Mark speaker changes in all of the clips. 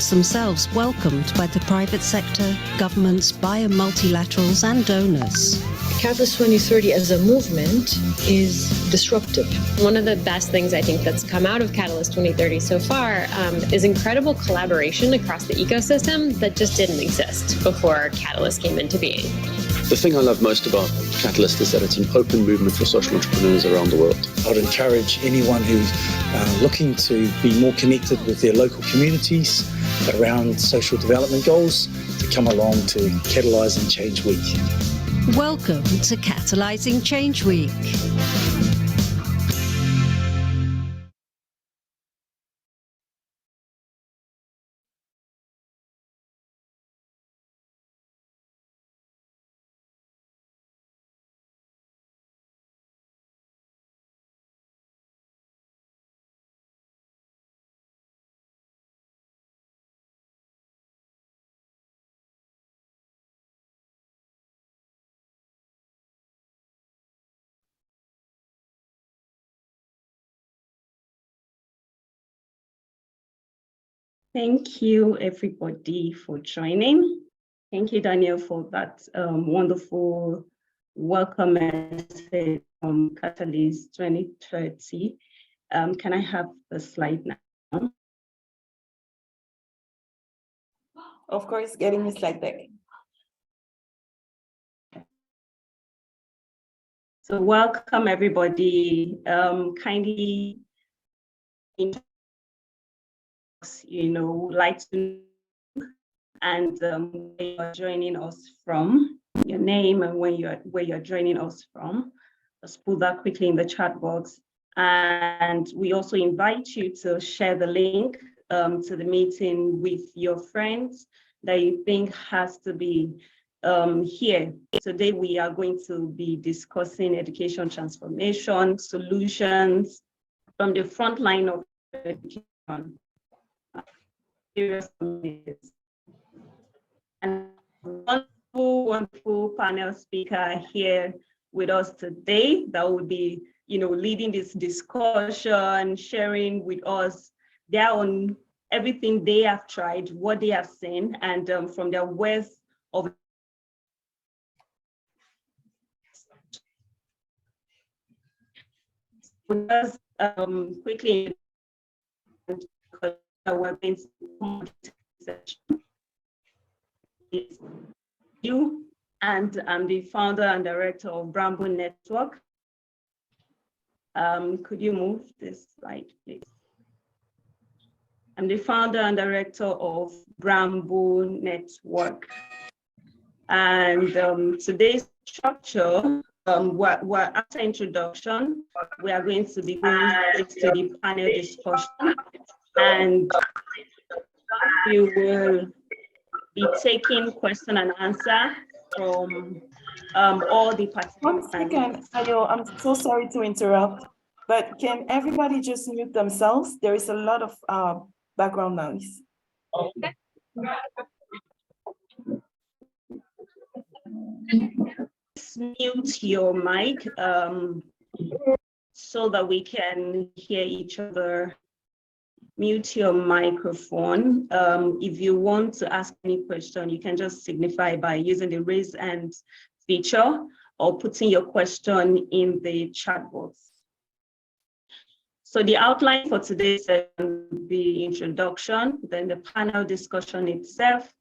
Speaker 1: themselves welcomed by the private sector, governments, multilaterals and donors.
Speaker 2: Catalyst 2030 as a movement is disruptive.
Speaker 3: One of the best things I think that's come out of Catalyst 2030 so far is incredible collaboration across the ecosystem that just didn't exist before Catalyst came into being.
Speaker 4: The thing I love most about Catalyst is that it's an open movement for social entrepreneurs around the world.
Speaker 5: I'd encourage anyone who's looking to be more connected with their local communities around social development goals to come along to Catalyzing Change Week.
Speaker 1: Welcome to Catalyzing Change Week.
Speaker 6: Thank you, everybody, for joining. Thank you, Daniel, for that wonderful welcome message from Catalyst 2030. Can I have the slide now?
Speaker 7: Of course, getting the slide back.
Speaker 6: So welcome, everybody. Kindly, like to and where you're joining us from, your name and where you're joining us from. Just put that quickly in the chat box. And we also invite you to share the link to the meeting with your friends that you think has to be here. Today we are going to be discussing education transformation solutions from the front line of education. And wonderful panel speaker here with us today that will be, leading this discussion, sharing with us their own everything they have tried, what they have seen, and from their wealth of just quickly you, and I'm the founder and director of Bramble Network. Could you move this slide, please? I'm the founder and director of Bramble Network. And today's structure, we're after introduction, we are going to be going to the panel discussion, and we will be taking question and answer from all the participants.
Speaker 7: 1 second, Ayo, I'm so sorry to interrupt, but can everybody just mute themselves? There is a lot of background noise.
Speaker 6: Mute your mic so that we can hear each other. Mute your microphone. If you want to ask any question, you can just signify by using the raise hand feature or putting your question in the chat box. So the outline for today's session will be introduction, then the panel discussion itself,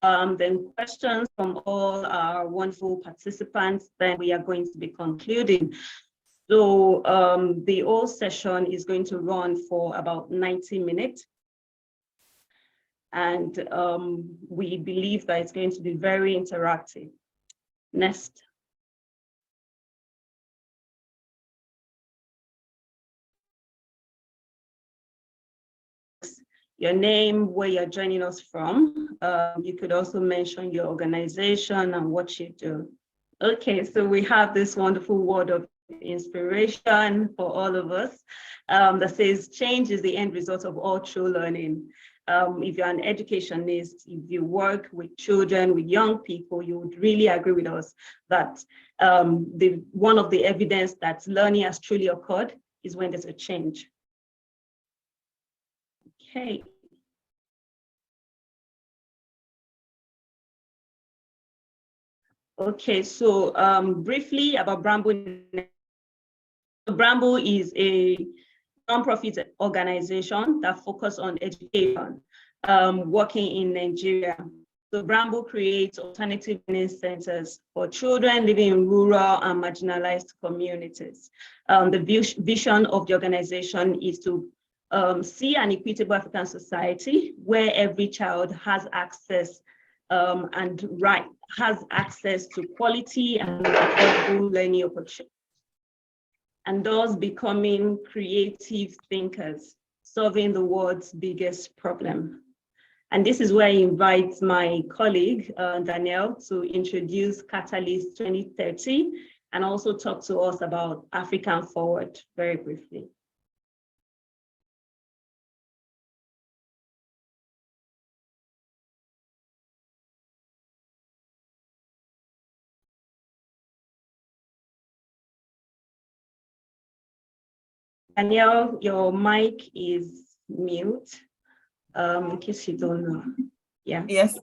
Speaker 6: then questions from all our wonderful participants, then we are going to be concluding. So the whole session is going to run for about 90 minutes. And we believe that it's going to be very interactive. Next. Your name, where you're joining us from. You could also mention your organization and what you do. Okay, so we have this wonderful word of inspiration for all of us that says change is the end result of all true learning. If you're an educationist, if you work with children, with young people, you would really agree with us that one of the evidence that learning has truly occurred is when there's a change. Okay. Okay, so briefly about Bramble. Bramble is a nonprofit organization that focuses on education, working in Nigeria. So Bramble creates alternative learning centers for children living in rural and marginalized communities. The vision of the organization is to see an equitable African society where every child has access has access to quality and affordable learning opportunities, and thus becoming creative thinkers, solving the world's biggest problem. And this is where I invite my colleague, Danielle, to introduce Catalyst 2030 and also talk to us about African Forward very briefly. Danielle, your mic is mute, in case you don't know. Yeah.
Speaker 7: Yes,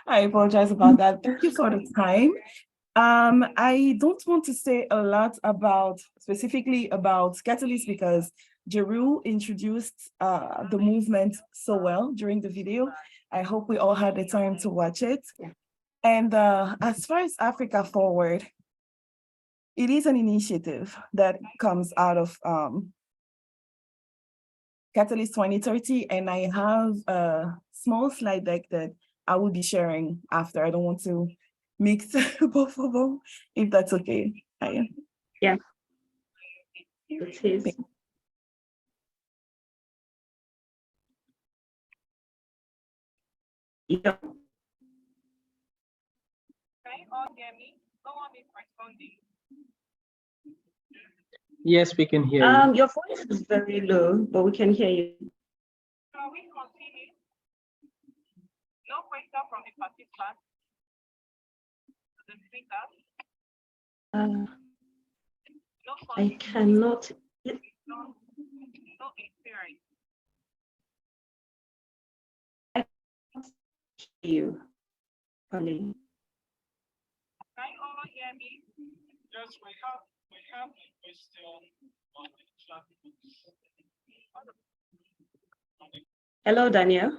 Speaker 7: I apologize about that. Thank you for the time. I don't want to say a lot specifically about Catalyst because Jeru introduced the movement so well during the video. I hope we all had the time to watch it.
Speaker 6: Yeah.
Speaker 7: And as far as Africa Forward, it is an initiative that comes out of Catalyst 2030, and I have a small slide deck that I will be sharing after. I don't want to mix both of them, if that's okay.
Speaker 6: Yeah, it is. Yeah.
Speaker 8: Can you all hear me? No one is responding.
Speaker 9: Yes, we can hear you.
Speaker 6: Your voice is very low, but we can hear you.
Speaker 8: Shall we continue? No question from the participants. The speaker. No
Speaker 6: I cannot.
Speaker 8: No experience.
Speaker 6: I can't hear you.
Speaker 8: Can you all hear me? Yes, we have a question on the chat.
Speaker 6: Hello, Daniel.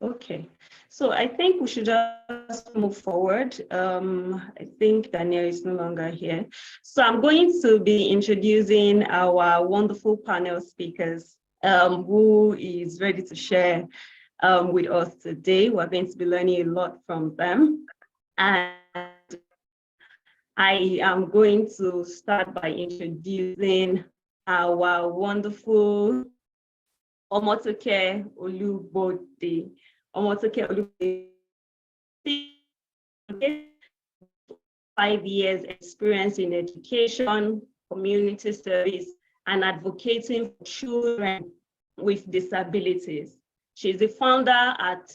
Speaker 6: Okay, so I think we should just move forward. I think Daniel is no longer here. So I'm going to be introducing our wonderful panel speakers who is ready to share with us today. We're going to be learning a lot from them. And I am going to start by introducing our wonderful Omotoke Olubode. Omotoke Olubode, 5 years experience in education, community service, and advocating for children with disabilities. She's the founder at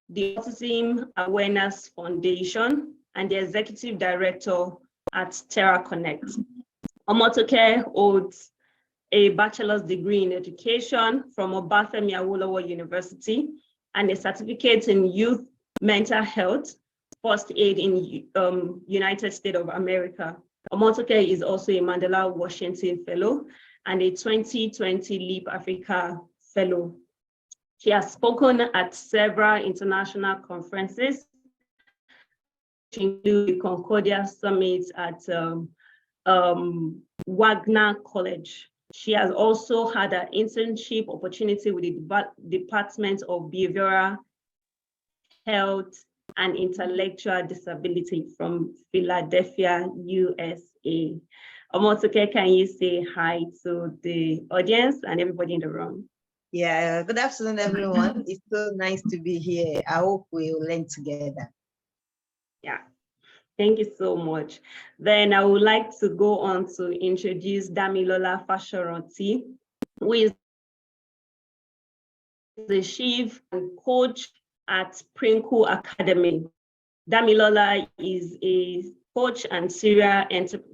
Speaker 6: the Autism Awareness Foundation and the executive director at Terra Connect. Omotoke holds a bachelor's degree in education from Obafemi Awolowo University and a certificate in youth mental health, first aid in United States of America. Omotoke is also a Mandela Washington Fellow and a 2020 Leap Africa Fellow. She has spoken at several international conferences, which include the Concordia Summit at Wagner College. She has also had an internship opportunity with the Department of Behavioral Health and Intellectual Disability from Philadelphia, USA. Omotoke, can you say hi to the audience and everybody in the room?
Speaker 10: Yeah, good afternoon, everyone. It's so nice to be here. I hope we will learn together.
Speaker 6: Yeah, thank you so much. Then I would like to go on to introduce Damilola Fashoranti, who is the chief and coach at Prinku Academy. Damilola is a coach and serial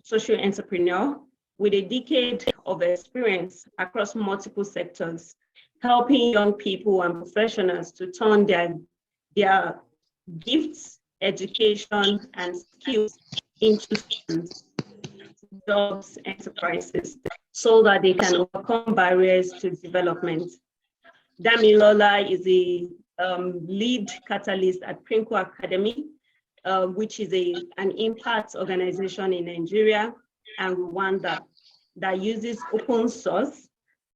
Speaker 6: social entrepreneur with a decade of experience across multiple sectors, helping young people and professionals to turn their gifts education, and skills into students, jobs, enterprises, so that they can overcome barriers to development. Damilola is a lead catalyst at Prinko Academy, which is an impact organization in Nigeria and Rwanda that uses open source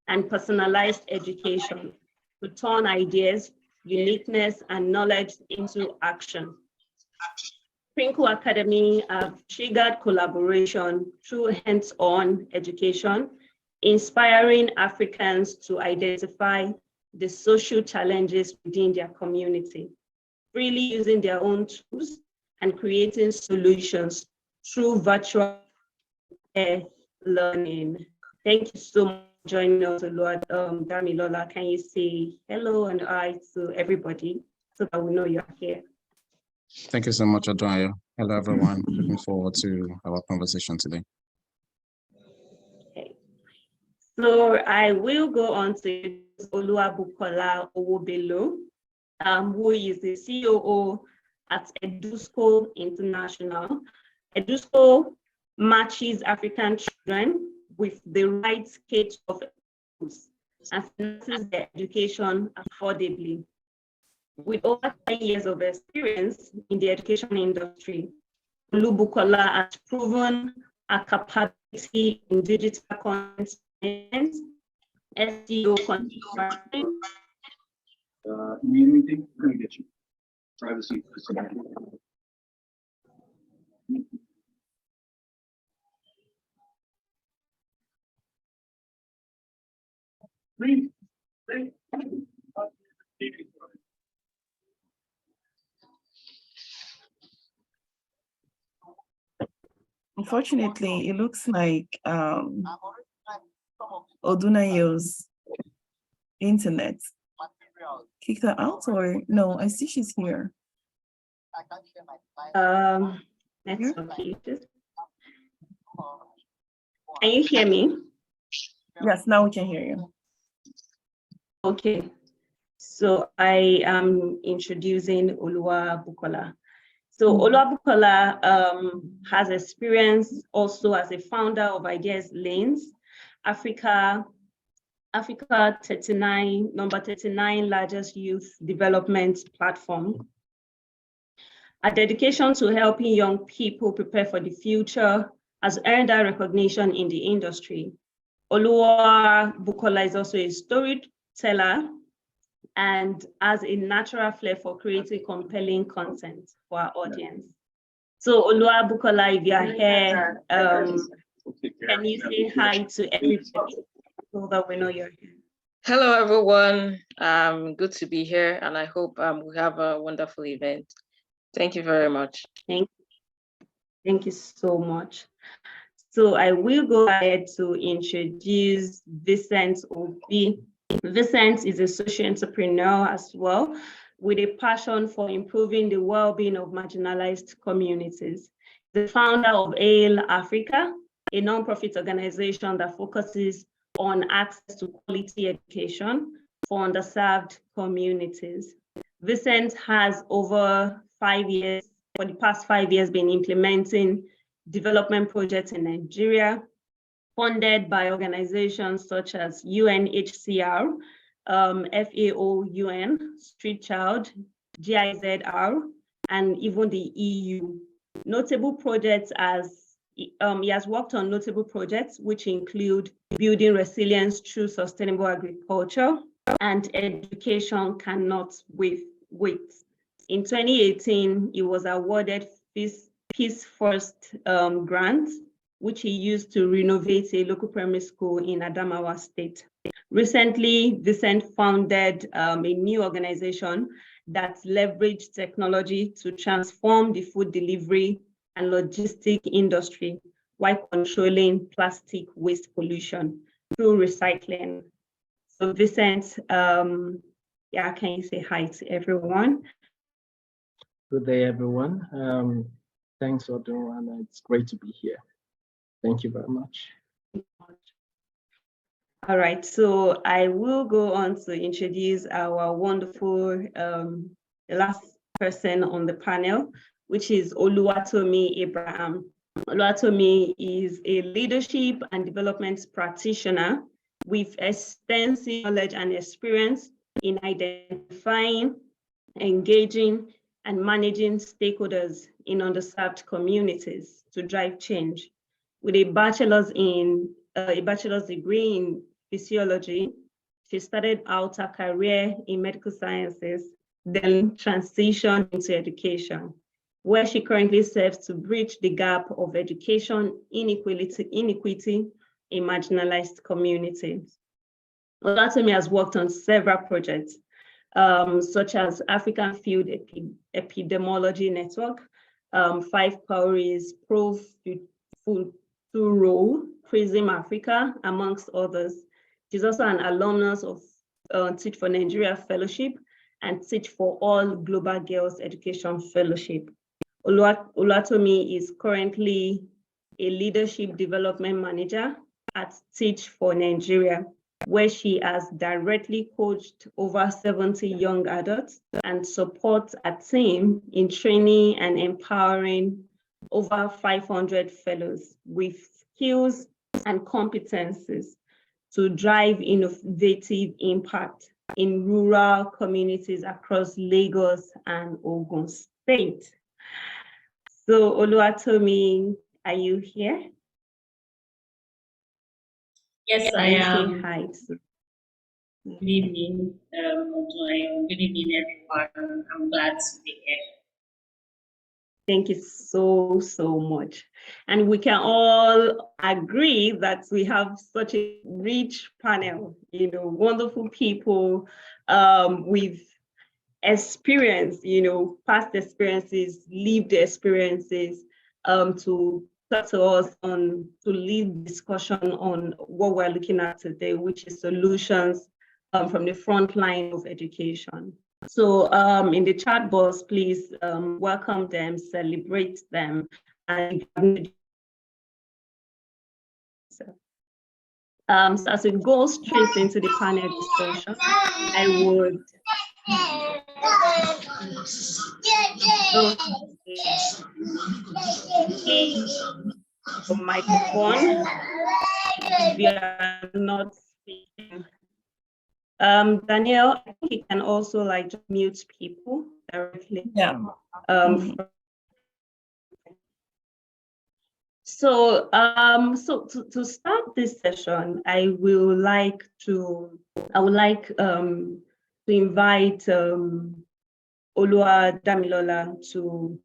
Speaker 6: and personalized education to turn ideas, uniqueness, and knowledge into action. Prinko Academy have triggered collaboration through hands-on education, inspiring Africans to identify the social challenges within their community, freely using their own tools and creating solutions through virtual learning. Thank you so much for joining us, Lord Damilola. Can you say hello and hi to everybody so that we know you're here?
Speaker 11: Thank you so much, Adoyo. Hello, everyone. Looking forward to our conversation today.
Speaker 6: Okay. So I will go on to Oluwabukola Owobelo, who is the COO at EduSchool International. EduSchool matches African children with the right scale of schools and finances their education affordably. With over 10 years of experience in the education industry, Oluwabukola has proven a capacity in digital content, SEO content.
Speaker 8: Anything we're going to get you. Privacy.
Speaker 7: Unfortunately, it looks like Odunayo's internet kicked her out, or no? I see she's here.
Speaker 6: Next one, please. Can you hear me?
Speaker 7: Yes, now we can hear you.
Speaker 6: Okay, so I am introducing Oluwabukola. So Oluwabukola has experience also as a founder of Ideas Lanes, Africa 39, number 39 largest youth development platform. A dedication to helping young people prepare for the future has earned her recognition in the industry. Oluwabukola is also a storyteller and has a natural flair for creating compelling content for our audience. So Oluwabukola, if you are here, can you say hi to everybody so that we know you're here?
Speaker 12: Hello, everyone. Good to be here, and I hope we have a wonderful event. Thank you very much.
Speaker 6: Thank you so much. So I will go ahead to introduce Vincent Obi. Vincent is a social entrepreneur as well, with a passion for improving the well-being of marginalized communities. The founder of AIL Africa, a non-profit organization that focuses on access to quality education for underserved communities. Vincent has for the past 5 years, been implementing development projects in Nigeria, funded by organizations such as UNHCR, FAO UN, Street Child, GIZR, and even the EU. Notable projects he has worked on notable projects which include building resilience through sustainable agriculture and education cannot wait. In 2018, he was awarded Peace First grant, which he used to renovate a local primary school in Adamawa State. Recently, Vincent founded a new organization that leveraged technology to transform the food delivery and logistic industry while controlling plastic waste pollution through recycling. So Vincent, can you say hi to everyone?
Speaker 9: Good day, everyone. Thanks, Odo, and it's great to be here. Thank you very much.
Speaker 6: All right, so I will go on to introduce our wonderful last person on the panel, which is Oluwatomi Abraham. Oluwatomi is a leadership and development practitioner with extensive knowledge and experience in identifying, engaging, and managing stakeholders in underserved communities to drive change. With a bachelor's degree in physiology, she started out her career in medical sciences, then transitioned into education, where she currently serves to bridge the gap of education inequity in marginalized communities. Olatomi has worked on several projects, such as African Field Epidemiology Network, 5 Cowries, Pro Futuro, Prism Africa, amongst others. She's also an alumnus of Teach for Nigeria Fellowship and Teach for All Global Girls Education Fellowship. Olatomi is currently a leadership development manager at Teach for Nigeria, where she has directly coached over 70 young adults and supports a team in training and empowering over 500 fellows with skills and competencies to drive innovative impact in rural communities across Lagos and Ogun State. So Oluwatomi, are you here?
Speaker 13: Yes, I am.
Speaker 6: Hi.
Speaker 13: Good evening, good evening, everyone. I'm glad to be here.
Speaker 6: Thank you so much. And we can all agree that we have such a rich panel, wonderful people with experience, past experiences, lived experiences, to talk to us to lead discussion on what we're looking at today, which is solutions from the front line of education. So in the chat box, please welcome them, celebrate them. And so as we go straight into the panel discussion, I would microphone if you are not speaking. Danielle, I think you can also just mute people directly.
Speaker 7: Yeah.
Speaker 6: So to start this session, I would like to invite Olua Damilola to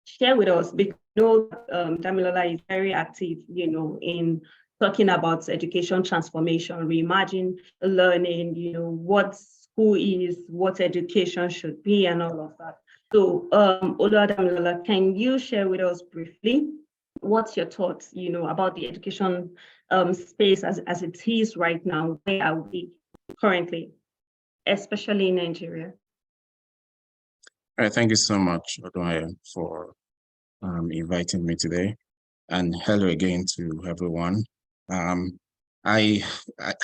Speaker 6: share with us, because Damilola is very active, in talking about education transformation, reimagine learning, what school is, what education should be, and all of that. So Olua Damilola, can you share with us briefly what's your thoughts, about the education space as it is right now? Where are we currently, especially in Nigeria?
Speaker 11: All right, thank you so much, Odoye, for inviting me today, and hello again to everyone. I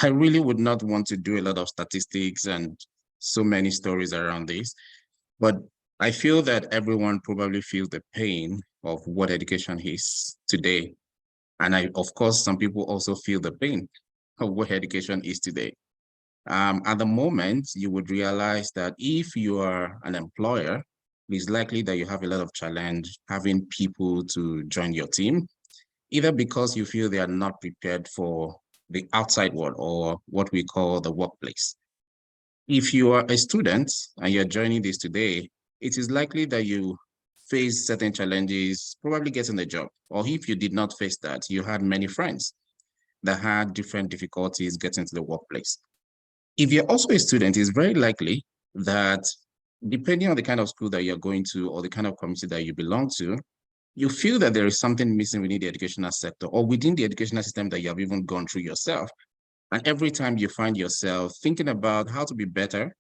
Speaker 11: really would not want to do a lot of statistics and so many stories around this, but I feel that everyone probably feels the pain of what education is today. And of course, some people also feel the pain of what education is today. At the moment, you would realize that if you are an employer, it's likely that you have a lot of challenge having people to join your team, either because you feel they are not prepared for the outside world, or what we call the workplace. If you are a student and you're joining this today, it is likely that you face certain challenges, probably getting a job. Or if you did not face that, you had many friends that had different difficulties getting to the workplace. If you're also a student, it's very likely that depending on the kind of school that you're going to or the kind of community that you belong to, you feel that there is something missing within the educational sector or within the educational system that you have even gone through yourself. And every time you find yourself thinking about how to be better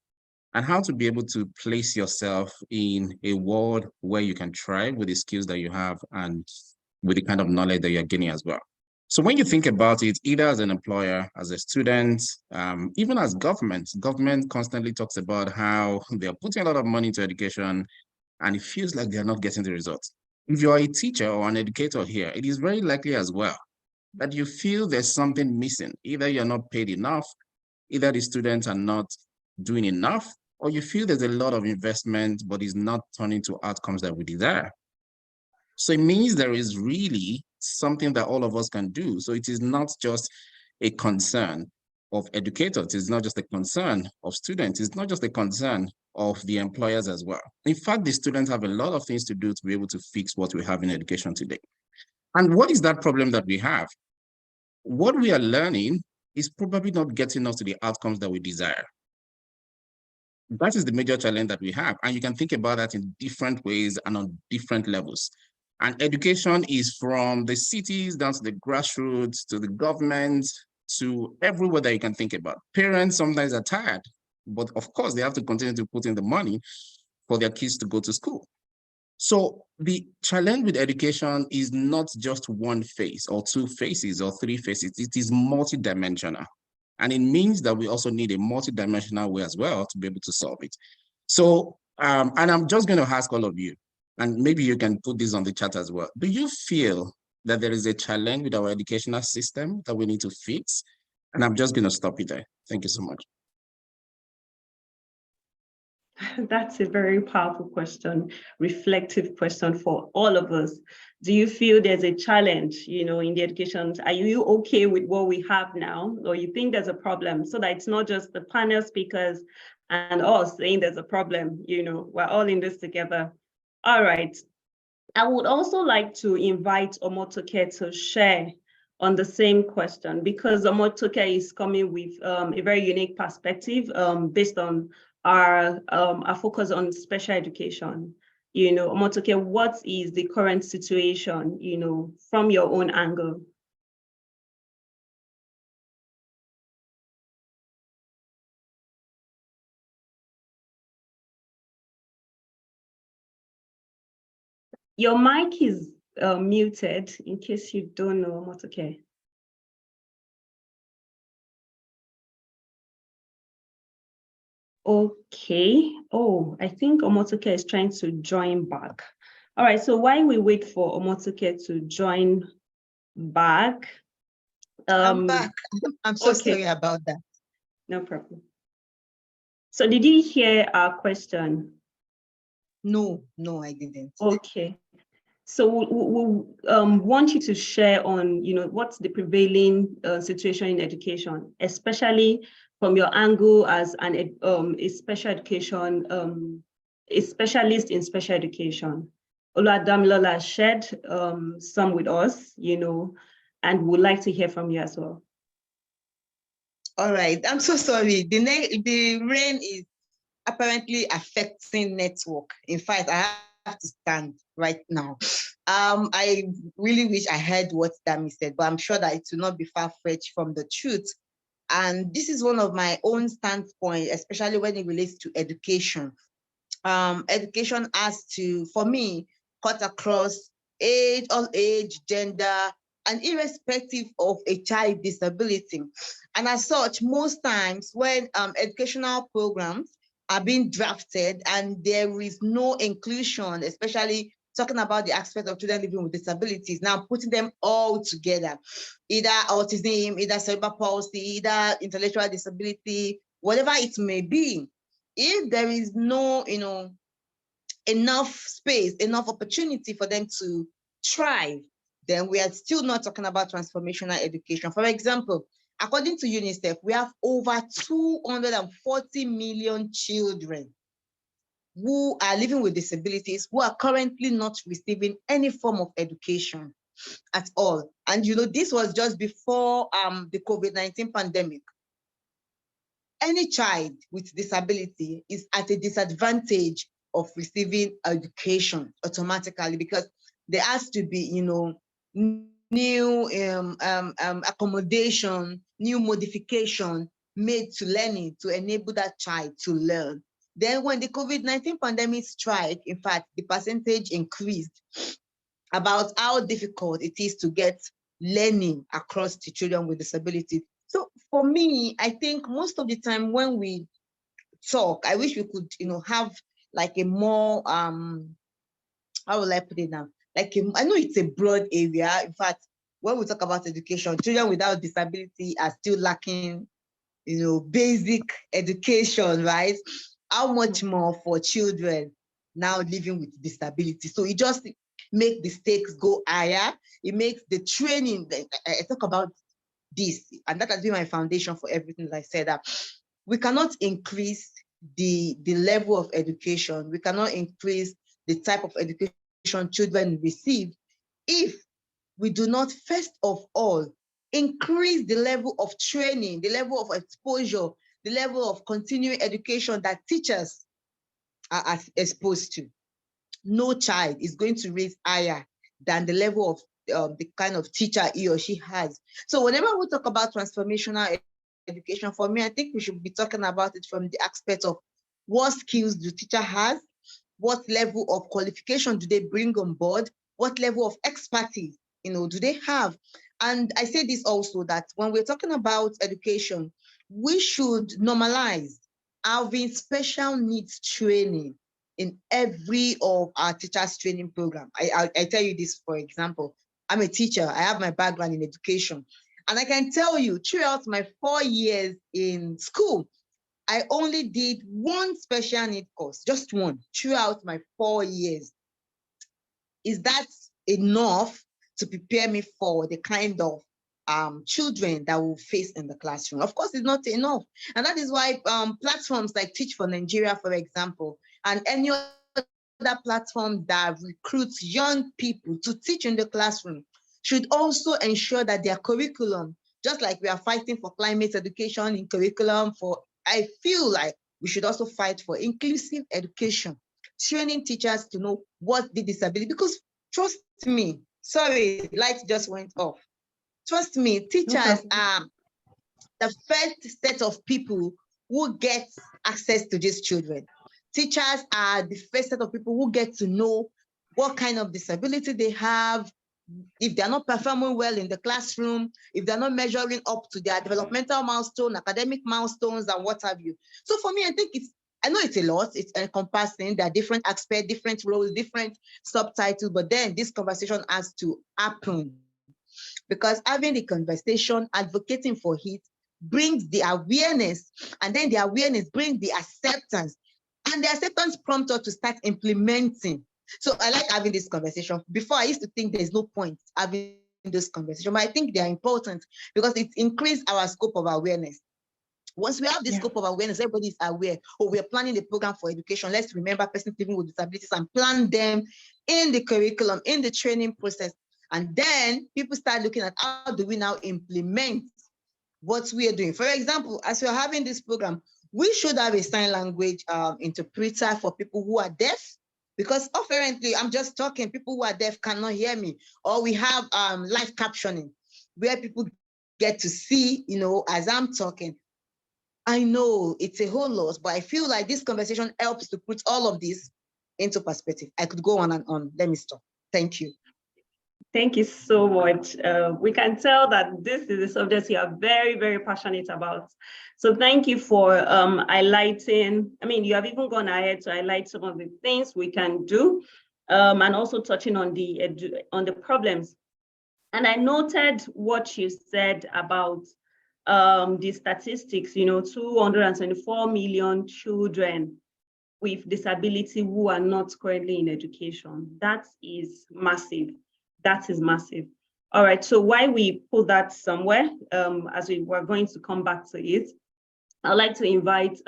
Speaker 11: and how to be able to place yourself in a world where you can thrive with the skills that you have and with the kind of knowledge that you're gaining as well. So when you think about it, either as an employer, as a student, even as government constantly talks about how they're putting a lot of money into education, and it feels like they're not getting the results. If you're a teacher or an educator here, it is very likely as well that you feel there's something missing. Either you're not paid enough, either the students are not doing enough, or you feel there's a lot of investment, but it's not turning to outcomes that we desire. So it means there is really something that all of us can do. So it is not just a concern of educators. It's not just a concern of students. It's not just a concern of the employers as well. In fact, the students have a lot of things to do to be able to fix what we have in education today. And what is that problem that we have? What we are learning is probably not getting us to the outcomes that we desire. That is the major challenge that we have. And you can think about that in different ways and on different levels. And education is from the cities down to the grassroots, to the government, to everywhere that you can think about. Parents sometimes are tired, but of course they have to continue to put in the money for their kids to go to school. So the challenge with education is not just one face or two faces or three faces. It is multidimensional. And it means that we also need a multidimensional way as well to be able to solve it. So, and I'm just going to ask all of you, and maybe you can put this on the chat as well. Do you feel that there is a challenge with our educational system that we need to fix? And I'm just going to stop it there. Thank you so much.
Speaker 6: That's a very powerful question, reflective question for all of us. Do you feel there's a challenge, in the education? Are you okay with what we have now, or you think there's a problem? So that it's not just the panel speakers and us saying there's a problem, we're all in this together. All right. I would also like to invite Omotoke to share on the same question, because Omotoke is coming with a very unique perspective based on our focus on special education. Omotoke, what is the current situation, from your own angle? Your mic is muted, in case you don't know, Omotoke. Okay. Oh, I think Omotoke is trying to join back. All right, so while we wait for Omotoke to join back.
Speaker 10: I'm back. I'm so sorry about that.
Speaker 6: No problem. So did you hear our question?
Speaker 10: No, I didn't.
Speaker 6: Okay. So we want you to share on, what's the prevailing situation in education, especially from your angle as a special education, a specialist in special education. Oludamilola shared some with us, and would like to hear from you as well.
Speaker 10: All right, I'm so sorry. The rain is apparently affecting network. In fact, I have to stand right now. I really wish I heard what Dami said, but I'm sure that it will not be far-fetched from the truth. And this is one of my own standpoints, especially when it relates to education. Education has to, for me, cut across all age, gender, and irrespective of a child disability. And as such, most times when educational programs are being drafted and there is no inclusion, especially talking about the aspect of children living with disabilities, now putting them all together, either autism, either cerebral palsy, either intellectual disability, whatever it may be, if there is no, enough space, enough opportunity for them to thrive, then we are still not talking about transformational education. For example, according to UNICEF, we have over 240 million children who are living with disabilities who are currently not receiving any form of education at all. And this was just before the COVID-19 pandemic. Any child with disability is at a disadvantage of receiving education automatically, because there has to be, new accommodation, new modification made to learning to enable that child to learn. Then when the COVID-19 pandemic struck, in fact, the percentage increased about how difficult it is to get learning across to children with disabilities. So for me, I think most of the time when we talk, I wish we could, have like a more, how will I put it now? Like, I know it's a broad area. In fact, when we talk about education, children without disability are still lacking, basic education, right? How much more for children now living with disability? So it just makes the stakes go higher. It makes the training, I talk about this, and that has been my foundation for everything that I said, that we cannot increase the level of education. We cannot increase the type of education children receive if we do not, first of all, increase the level of training, the level of exposure, the level of continuing education that teachers are exposed to. No child is going to raise higher than the level of the kind of teacher he or she has. So whenever we talk about transformational education, for me, I think we should be talking about it from the aspect of what skills the teacher has, what level of qualification do they bring on board, what level of expertise do they have. And I say this also, that when we're talking about education, we should normalize having special needs training in every of our teachers training program. I tell you this, for example, I'm a teacher, I have my background in education, and I can tell you throughout my 4 years in school, I only did one special need course, just one, throughout my 4 years. Is that enough to prepare me for the kind of children that we'll face in the classroom? Of course, it's not enough. And that is why platforms like Teach for Nigeria, for example, and any other platform that recruits young people to teach in the classroom should also ensure that their curriculum, just like we are fighting for climate education in curriculum, I feel like we should also fight for inclusive education, training teachers to know what the disability, because trust me, sorry, light just went off. Trust me, teachers are the first set of people who get access to these children. Teachers are the first set of people who get to know what kind of disability they have, if they're not performing well in the classroom, if they're not measuring up to their developmental milestone, academic milestones, and what have you. So for me, I know it's a lot, it's encompassing, there are different aspects, different roles, different subtitles, but then this conversation has to happen, because having the conversation, advocating for it, brings the awareness, and then the awareness brings the acceptance, and the acceptance prompts us to start implementing. So I like having this conversation. Before, I used to think there's no point having this conversation, but I think they are important because it increases our scope of awareness. Once we have this scope of awareness, everybody is aware, we are planning a program for education. Let's remember persons living with disabilities and plan them in the curriculum, in the training process. And then people start looking at how do we now implement what we are doing. For example, as we're having this program, we should have a sign language interpreter for people who are deaf, because apparently I'm just talking, people who are deaf cannot hear me. Or we have live captioning where people get to see, as I'm talking. I know it's a whole lot, but I feel like this conversation helps to put all of this into perspective. I could go on and on. Let me stop. Thank you.
Speaker 6: Thank you so much. We can tell that this is a subject you are very, very passionate about. So thank you for highlighting. I mean, you have even gone ahead to highlight some of the things we can do, and also touching on the problems. And I noted what you said about the statistics, 224 million children with disability who are not currently in education. That is massive. That is massive. All right, so while we put that somewhere, as we were going to come back to it, I'd like to invite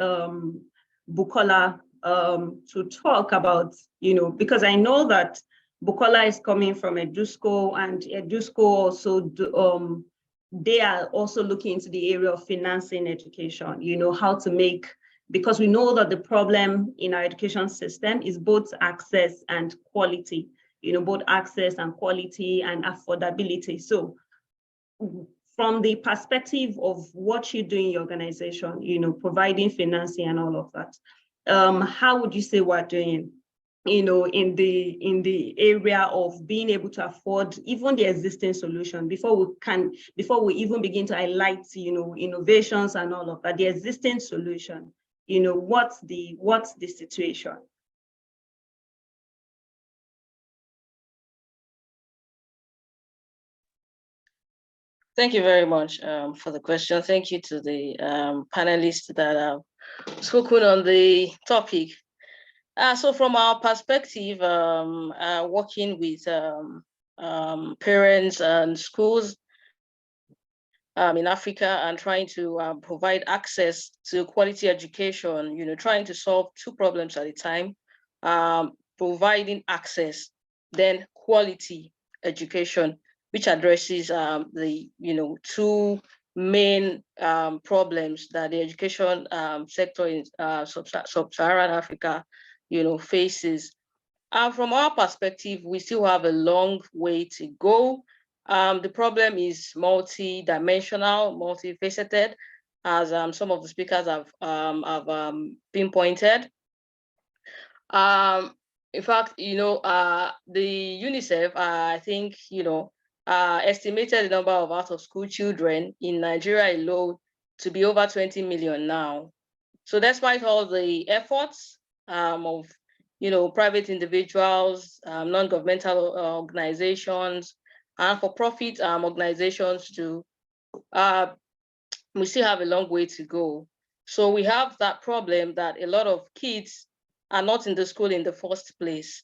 Speaker 6: Bukola to talk about, because I know that Bukola is coming from EduSchool, and EduSchool also, they are also looking into the area of financing education, how to make, because we know that the problem in our education system is both access and quality. Both access and quality and affordability. So from the perspective of what you do in your organization, providing financing and all of that, how would you say we're doing, in the area of being able to afford even the existing solution before we even begin to highlight, innovations and all of that, the existing solution, what's the situation?
Speaker 12: Thank you very much for the question. Thank you to the panelists that have spoken on the topic. So from our perspective, working with parents and schools in Africa and trying to provide access to quality education, trying to solve two problems at a time, providing access, then quality education, which addresses the two main problems that the education sector in sub-Saharan Africa faces. From our perspective, we still have a long way to go. The problem is multi-dimensional, multifaceted, as some of the speakers have pinpointed. In fact, the UNICEF, I think, estimated the number of out-of-school children in Nigeria alone to be over 20 million now. So despite all the efforts of, private individuals, non-governmental organizations, and for-profit organizations too, we still have a long way to go. So we have that problem that a lot of kids are not in the school in the first place.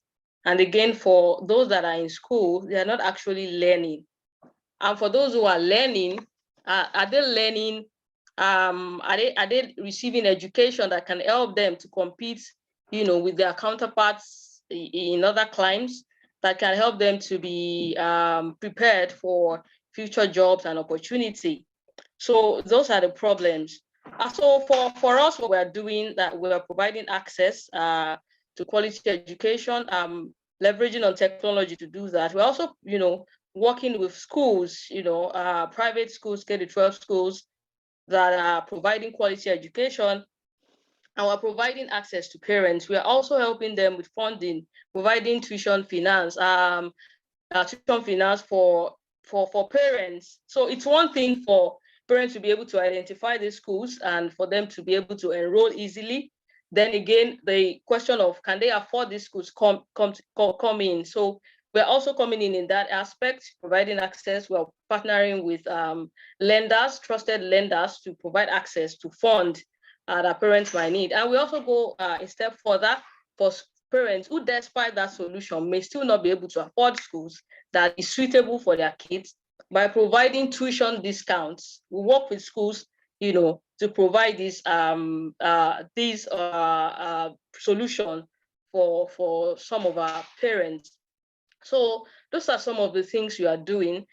Speaker 12: And again, for those that are in school, they are not actually learning. And for those who are learning, are they learning? Are they receiving education that can help them to compete, with their counterparts in other climes, that can help them to be prepared for future jobs and opportunity? So those are the problems. So for us, what we're doing, that we're providing access to quality education, leveraging on technology to do that. We're also, working with schools, private schools, K-12 schools that are providing quality education, and we're providing access to parents. We are also helping them with funding, providing tuition finance for parents. So it's one thing for parents to be able to identify these schools and for them to be able to enroll easily. Then again, the question of can they afford these schools come in. So we're also coming in that aspect, providing access. We're partnering with lenders, trusted lenders, to provide access to fund that parents might need. And we also go a step further for parents who, despite that solution, may still not be able to afford schools that is suitable for their kids. By providing tuition discounts, we work with schools, to provide this solution for some of our parents. So those are some of the things we are doing.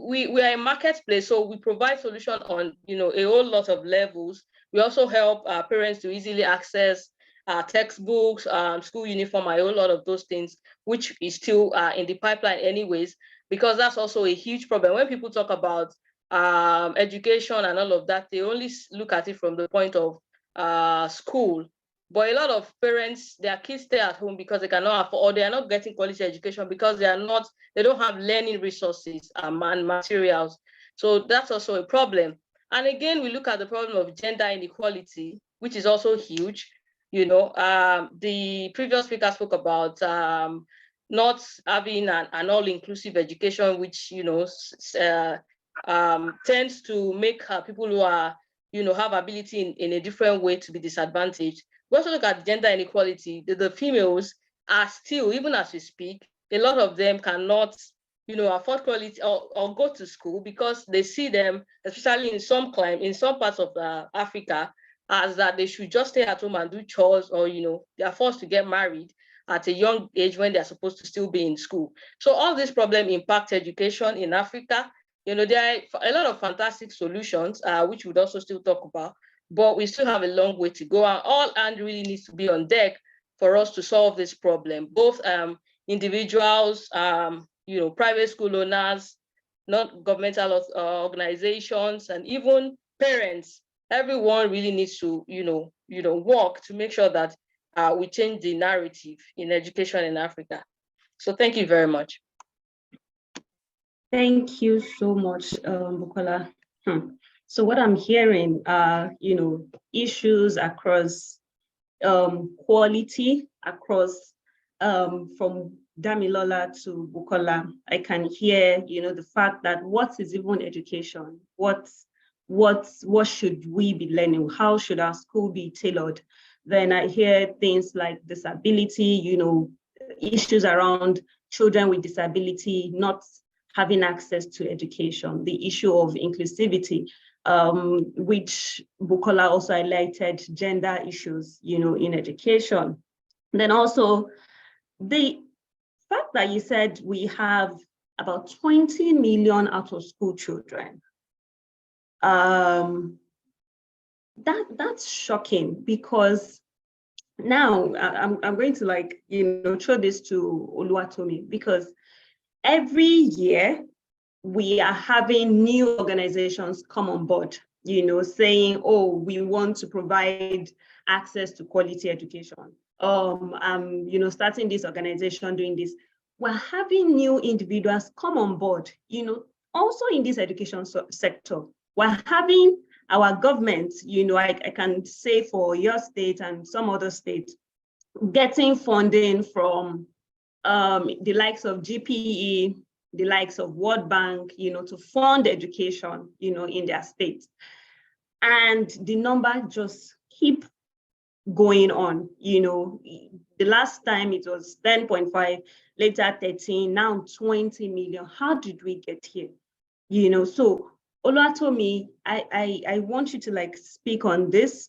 Speaker 12: We are a marketplace, so we provide solution on a whole lot of levels. We also help parents to easily access textbooks, school uniform, a whole lot of those things, which is still in the pipeline anyways, because that's also a huge problem. When people talk about education and all of that, they only look at it from the point of school. But a lot of parents, their kids stay at home because they cannot afford, or they are not getting quality education because they don't have learning resources and materials. So that's also a problem. And again, we look at the problem of gender inequality, which is also huge. The previous speaker spoke about not having an all-inclusive education, which tends to make people who are have ability in a different way to be disadvantaged. We also look at gender inequality. The females are still, even as we speak, a lot of them cannot afford quality or go to school because they see them, especially in some parts of Africa, as that they should just stay at home and do chores, or they are forced to get married at a young age when they're supposed to still be in school. So all these problems impact education in Africa. There are a lot of fantastic solutions, which we'd also still talk about, but we still have a long way to go, and all hands really needs to be on deck for us to solve this problem. Both individuals, private school owners, non-governmental organizations, and even parents. Everyone really needs to, work to make sure that we change the narrative in education in Africa. So thank you very much.
Speaker 6: Thank you so much, Bukola. So what I'm hearing are, issues across quality, across from Damilola to Bukola, I can hear, the fact that what is even education? What should we be learning? How should our school be tailored? Then I hear things like disability, issues around children with disability not having access to education, the issue of inclusivity, which Bukola also highlighted, gender issues, in education. Then also the fact that you said we have about 20 million out of school children. That's shocking, because now I'm going to throw this to Oluwatomi, because every year we are having new organizations come on board, saying, oh, we want to provide access to quality education. Starting this organization, doing this. We're having new individuals come on board, also in this education sector. We're having our government, I can say for your state and some other states, getting funding from the likes of GPE, the likes of World Bank, to fund education, in their states. And the number just keep going on, the last time it was 10.5, later 13, now 20 million. How did we get here? So Oluwatomi, I want you to speak on this.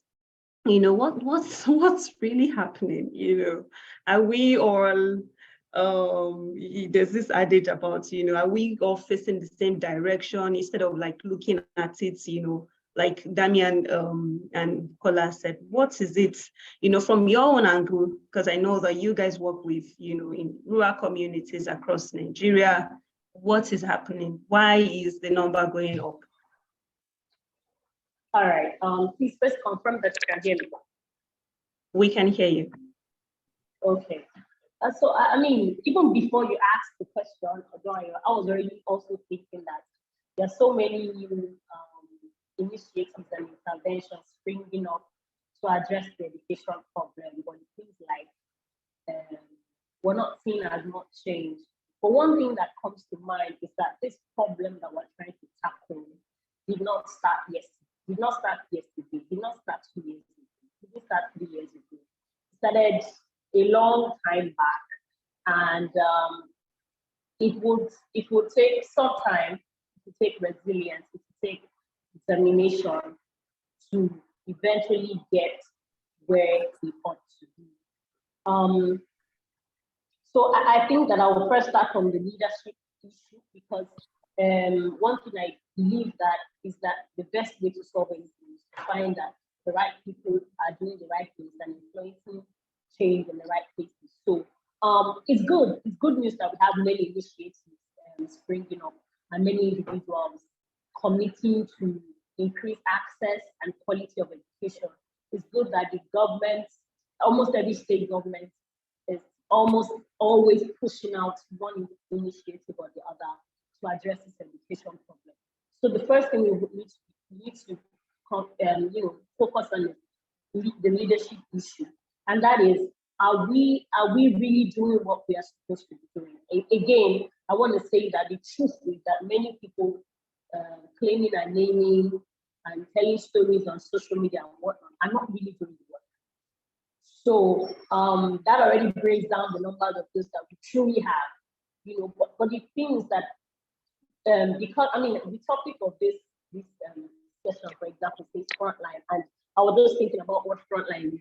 Speaker 6: What's really happening? Are we all there's this adage about, are we all facing the same direction instead of looking at it, like Damian and Kola said, what is it, from your own angle, because I know that you guys work with, in rural communities across Nigeria, what is happening? Why is the number going up?
Speaker 14: All right, please first confirm that you can hear me.
Speaker 6: We can hear you.
Speaker 14: Okay. So, I mean, even before you asked the question, I was already also thinking that there are so many new initiatives and interventions springing up to address the education problem, but it seems like we're not seeing as much change. But one thing that comes to mind is that this problem that we're trying to tackle did not start yesterday, did not start 2 years ago, didn't start 3 years ago. It started a long time back, and it would take some time, it would take resilience, it would take determination to eventually get where we ought to be. So I think that I will first start from the leadership issue, because one thing I believe that is that the best way to solve it is to find that the right people are doing the right things and influencing change in the right places. So it's good news that we have many initiatives springing up and many individuals committing to increase access and quality of education. It's good that the government, almost every state government, is almost always pushing out one initiative or the other to address this education problem. So the first thing we need to focus on is the leadership issue, and that is, are we really doing what we are supposed to be doing? Again, I want to say that the truth is that many people claiming and naming and telling stories on social media and whatnot are not really doing the work. So that already brings down the numbers of those that we truly have, but the things that, because the topic of this session, for example, says frontline, and I was just thinking about what frontline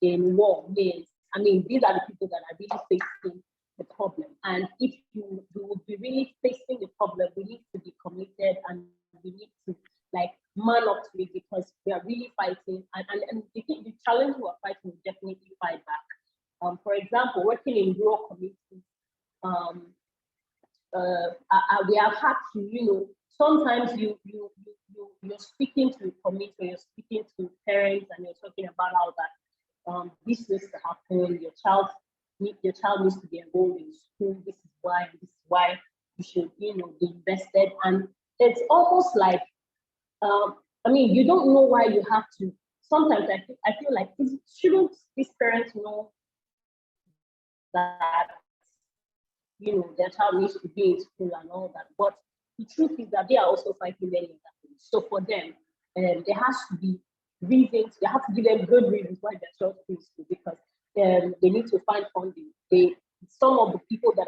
Speaker 14: in war means. These are the people that are really facing the problem, and if you would be really facing the problem, we need to be committed and we need to man up to it, because we are really fighting, and the challenge we are fighting will definitely fight back. For example, working in rural communities, we have had to, sometimes you're speaking to the community, you're speaking to parents, and you're talking about how that this needs to happen. Your child needs to be enrolled in school. This is why you should, be invested. And it's almost like, you don't know why you have to. Sometimes I feel like, shouldn't these parents know that, their child needs to be in school and all that. But the truth is that they are also fighting many other things. So for them, there has to be reasons, they have to give them good reasons why their child is in school, because they need to find funding. Some of the people that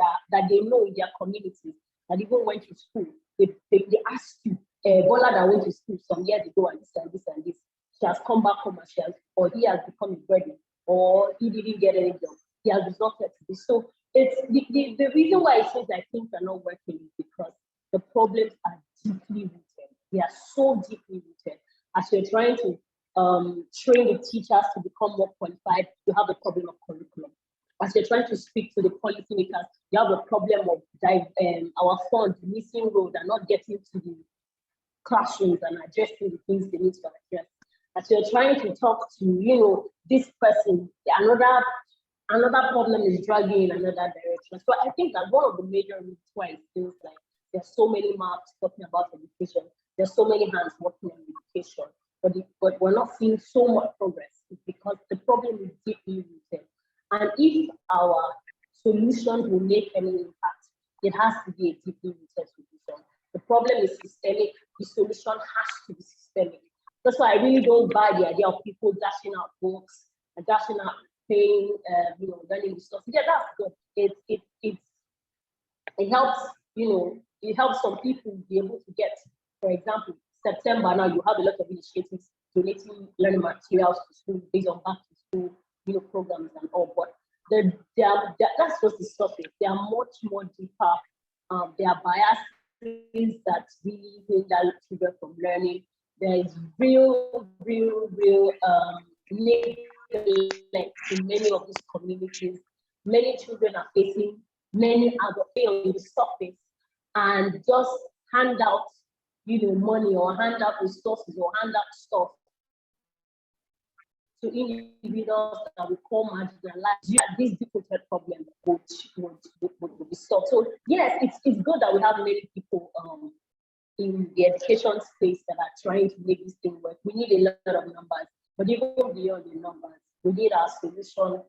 Speaker 14: they know in their communities that even went to school, they ask you, Bola that went to school some years ago and this and this and this, she has come back home and or he has become a burden, or he didn't get any job. He has resorted to this. So it's the reason why it seems like things are not working is because the problems are deeply rooted. They are so deeply rooted. As you're trying to train the teachers to become more qualified, you have the problem of curriculum. As you're trying to speak to the policymakers, you have the problem of our funds missing road and not getting to the classrooms and addressing the things they need to address. As you're trying to talk to, this person, another problem is dragging in another direction. So I think that one of the major reasons why it feels like there's so many mouths talking about education, there's so many hands working on education, but we're not seeing so much progress. It's because the problem is deeply rooted. And if our solutions will make any impact, it has to be a deeply rooted solution. The problem is systemic. The solution has to be systemic. That's why I really don't buy the idea of people dashing out books and dashing out paying, learning resources. Yeah, that's good. It helps, it helps some people be able to get, for example, September now you have a lot of initiatives donating learning materials to school based on back to school, programs and all. But that's just the surface. They are much more deeper. There are biases that really hinder children from learning. There is real neglect in many of these communities. Many children are facing many other fail in the surface and just hand out, money or hand out resources or hand out stuff to individuals that will call marginalized. These different problems would be solved. So yes, it's good that we have many people in the education space that are trying to make this thing work. We need a lot of numbers, but even beyond the numbers, we need our solution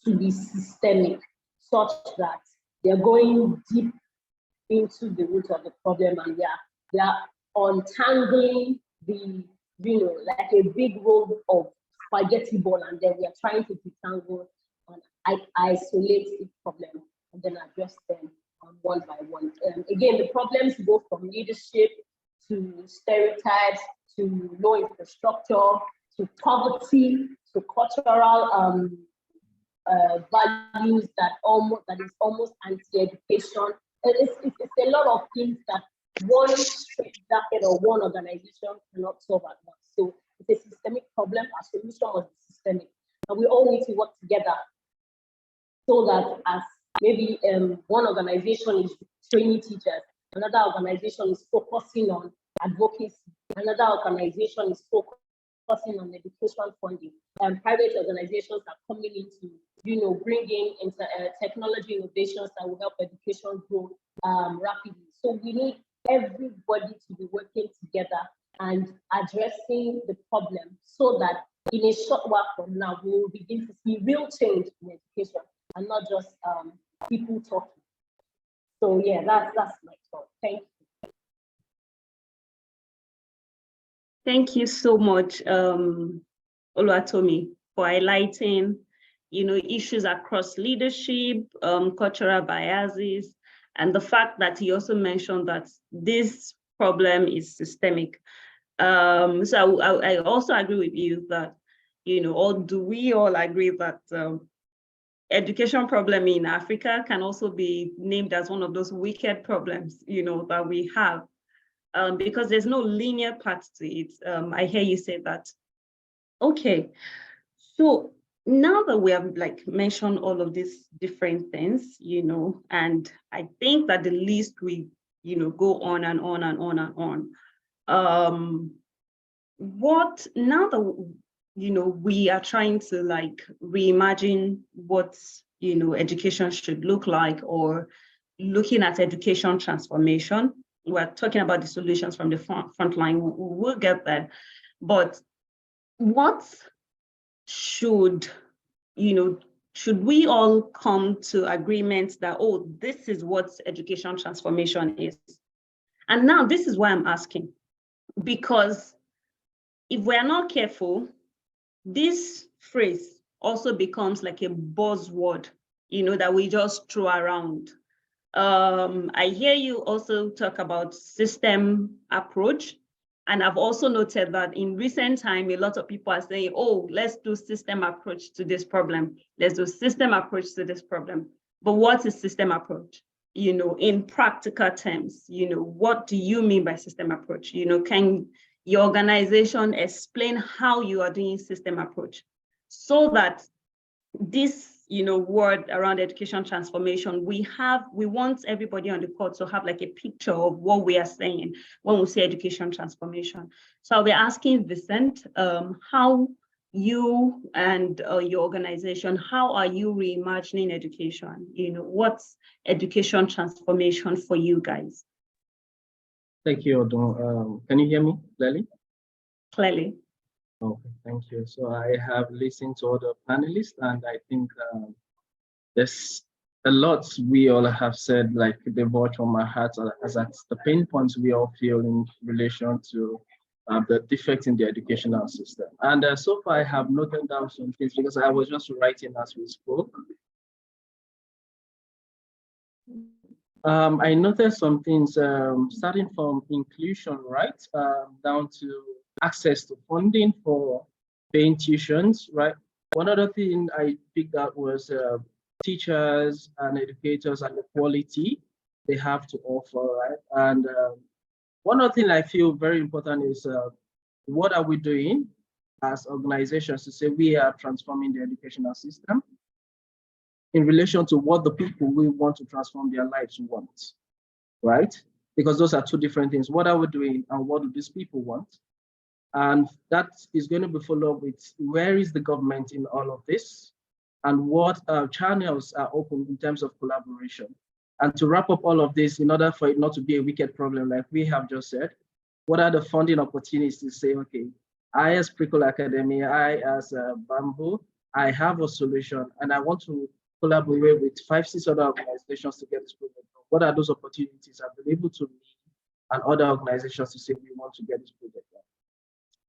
Speaker 14: to be systemic, such that they're going deep into the root of the problem and they are untangling the, like a big roll of spaghetti ball, and then we are trying to detangle and isolate the problem and then address them one by one. Again, the problems go from leadership to stereotypes to low infrastructure to poverty to cultural values that is almost anti-education. It's a lot of things that one straight jacket or one organization cannot solve at once. So it's a systemic problem. Our solution must be systemic, and we all need to work together so that as maybe one organization is training teachers, another organization is focusing on advocacy, another organization is focusing on education funding, and private organizations are coming in to, bringing into technology innovations that will help education grow rapidly. So we need everybody to be working together and addressing the problem so that in a short while from now, we will begin to see real change in education and not just people talking. So yeah, that's my thought. Thank you.
Speaker 6: Thank you so much, Oluwatomi, for highlighting, issues across leadership, cultural biases, and the fact that he also mentioned that this problem is systemic. So I also agree with you that, or do we all agree that education problem in Africa can also be named as one of those wicked problems, that we have, because there's no linear path to it. I hear you say that. Okay, so now that we have mentioned all of these different things, and I think that the list will, go on and on and on and on. What now that we are trying to reimagine what education should look like, or looking at education transformation. We're talking about the solutions from the front line. We'll get there, but what should should we all come to agreement that, oh, this is what education transformation is? And now this is why I'm asking, because if we're not careful, this phrase also becomes like a buzzword, that we just throw around. I hear you also talk about system approach. And I've also noted that in recent time, a lot of people are saying, oh, let's do system approach to this problem. Let's do system approach to this problem. But what is system approach? In practical terms, what do you mean by system approach? Can your organization explain how you are doing system approach so that this word around education transformation, we want everybody on the call to have like a picture of what we are saying when we say education transformation. So I'll be asking Vincent, how you and your organization, how are you reimagining education? What's education transformation for you guys?
Speaker 9: Thank you, Odon. Can you hear me clearly?
Speaker 6: Clearly.
Speaker 9: Okay, thank you. So I have listened to other panelists, and I think there's a lot we all have said, like the voice from my heart, as that's the pain points we all feel in relation to the defects in the educational system. And so far, I have noted down some things because I was just writing as we spoke. I noticed some things starting from inclusion, right, down to access to funding for paying tuitions, right? One other thing I picked out was teachers and educators and the quality they have to offer, right? And one other thing I feel very important is what are we doing as organizations to say we are transforming the educational system in relation to what the people we want to transform their lives want, right? Because those are two different things. What are we doing and what do these people want? And that is going to be followed up with where is the government in all of this and what channels are open in terms of collaboration. And to wrap up all of this, in order for it not to be a wicked problem, like we have just said, what are the funding opportunities to say, okay, I as Prickle Academy, I as Bramble, I have a solution and I want to collaborate with 5-6 other organizations to get this project. What are those opportunities available to me and other organizations to say we want to get this project done?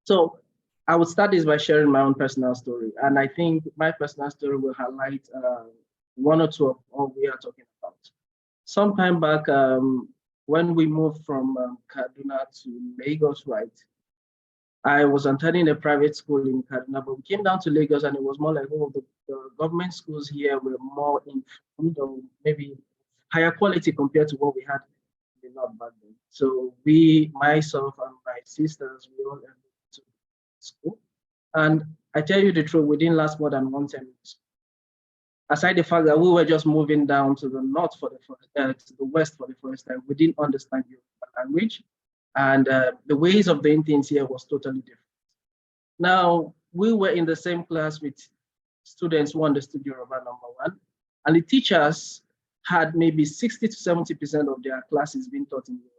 Speaker 9: So I would start this by sharing my own personal story. And I think my personal story will highlight one or two of what we are talking about. Some time back, when we moved from Kaduna to Lagos, right? I was attending a private school in Kaduna, but we came down to Lagos and it was more like, oh, the government schools here were more informed or maybe higher quality compared to what we had in the north back then. So myself and my sisters, we all ended to school. And I tell you the truth, we didn't last more than 1 term in school. Aside the fact that we were just moving down to the north for the first, to the west for the first time, we didn't understand Yoruba language. And the ways of doing things here was totally different. Now, we were in the same class with students who understood Yoruba, number one, and the teachers had maybe 60 to 70% of their classes being taught in Yoruba.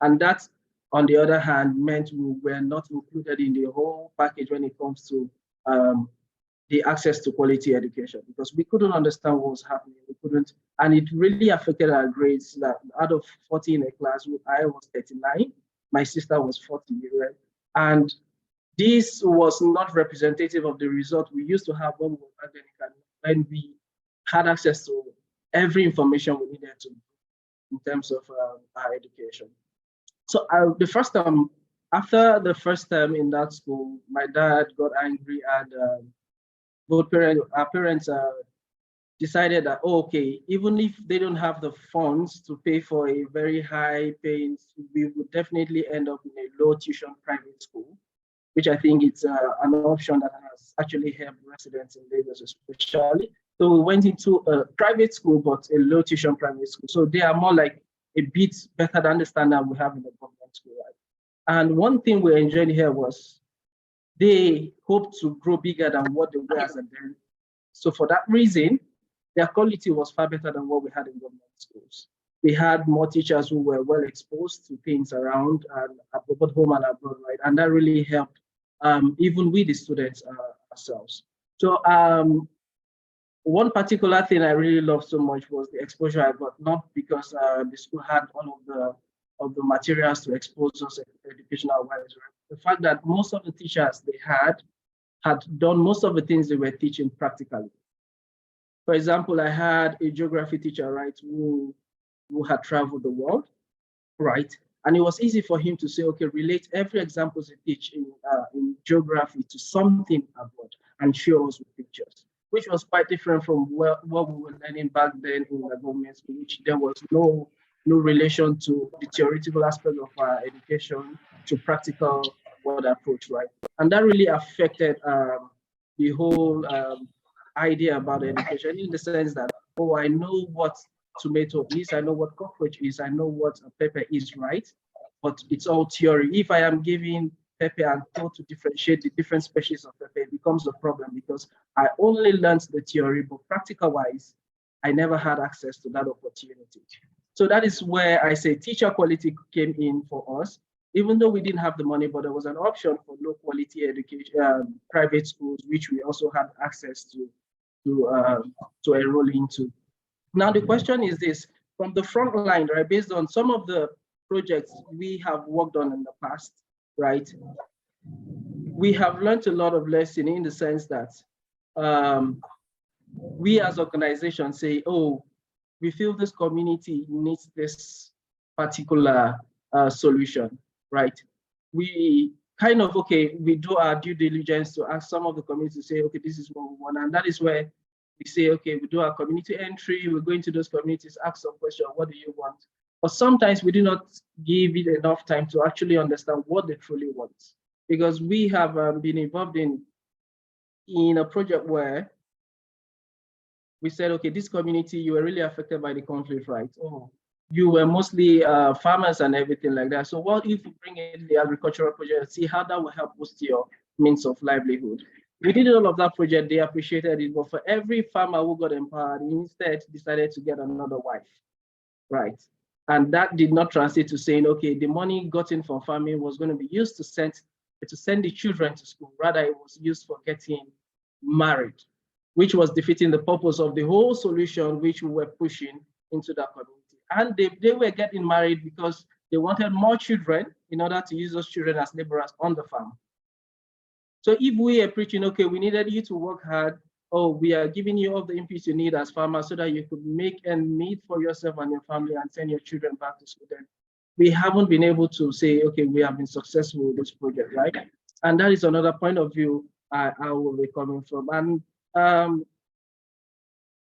Speaker 9: And that, on the other hand, meant we were not included in the whole package when it comes to the access to quality education, because we couldn't understand what was happening. We couldn't, and it really affected our grades. That out of 40 in a class, I was 39, my sister was 40, right? And this was not representative of the result we used to have when we were academic, when we had access to every information we needed to in terms of our education. So the first time, after the first term in that school, my dad got angry and our parents decided that, oh, okay, even if they don't have the funds to pay for a very high paying, we would definitely end up in a low tuition private school, which I think it's an option that has actually helped residents in Lagos especially. So we went into a private school, but a low tuition private school. So they are more like a bit better than the standard we have in the government school, right? And one thing we enjoyed here was they hope to grow bigger than what they were as a parent. So for that reason, their quality was far better than what we had in government schools. We had more teachers who were well exposed to things around and both home and abroad, right? And that really helped even with the students ourselves. So One particular thing I really loved so much was the exposure I got, not because the school had all of the materials to expose us educational wise, right? The fact that most of the teachers they had done most of the things they were teaching practically. For example, I had a geography teacher, right, who had traveled the world, right? And it was easy for him to say, okay, relate every example they teach in geography to something abroad and show us with pictures, which was quite different from what we were learning back then in the government school, which there was no relation to the theoretical aspect of our education to practical world approach, right? And that really affected the whole idea about education in the sense that, oh, I know what tomato is, I know what cockroach is, I know what a pepper is, right? But it's all theory. If I am giving pepper and told to differentiate the different species of pepper, it becomes a problem because I only learned the theory, but practical wise, I never had access to that opportunity. So that is where I say teacher quality came in for us, even though we didn't have the money, but there was an option for low quality education, private schools, which we also had access to enroll into. Now, the question is this, from the front line, right, based on some of the projects we have worked on in the past, right, we have learned a lot of lesson in the sense that we as organizations say, oh, we feel this community needs this particular solution, right? We kind of, okay, we do our due diligence to ask some of the community to say, okay, this is what we want. And that is where we say, okay, we do our community entry, we go into those communities, ask some question, what do you want? But sometimes we do not give it enough time to actually understand what they truly want. Because we have been involved in a project where we said, okay, this community, you were really affected by the conflict, right? Oh, you were mostly farmers and everything like that. So what if you bring in the agricultural project and see how that will help boost your means of livelihood? We did all of that project, they appreciated it, but for every farmer who got empowered, he instead decided to get another wife, right? And that did not translate to saying, okay, the money gotten from farming was going to be used to send the children to school. Rather, it was used for getting married, which was defeating the purpose of the whole solution which we were pushing into that community. And they were getting married because they wanted more children in order to use those children as laborers on the farm. So if we are preaching, okay, we needed you to work hard, oh, we are giving you all the inputs you need as farmers so that you could make and meet for yourself and your family and send your children back to school, then we haven't been able to say, okay, we have been successful with this project, right? And that is another point of view I will be coming from. And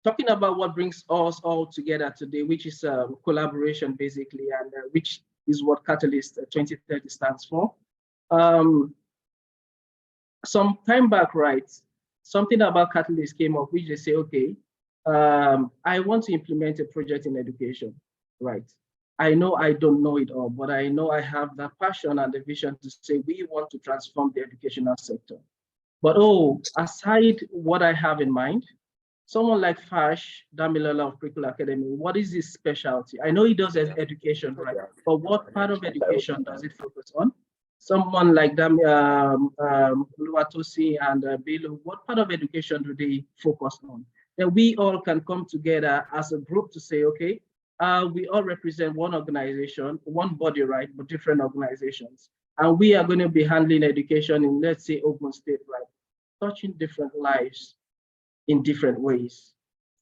Speaker 9: talking about what brings us all together today, which is collaboration basically, and which is what Catalyst 2030 stands for. Some time back, right, something about Catalyst came up, which they say, okay, I want to implement a project in education, right? I know I don't know it all, but I know I have that passion and the vision to say we want to transform the educational sector. But oh, aside what I have in mind, someone like Fash Damilola of Curricular Academy, what is his specialty? I know he does education, right? But what part of education does it focus on? Someone like Luatosi and Belu, what part of education do they focus on? Then we all can come together as a group to say, okay, we all represent one organization, one body, right, but different organizations. And we are going to be handling education in, let's say, Ogun State, right, touching different lives in different ways.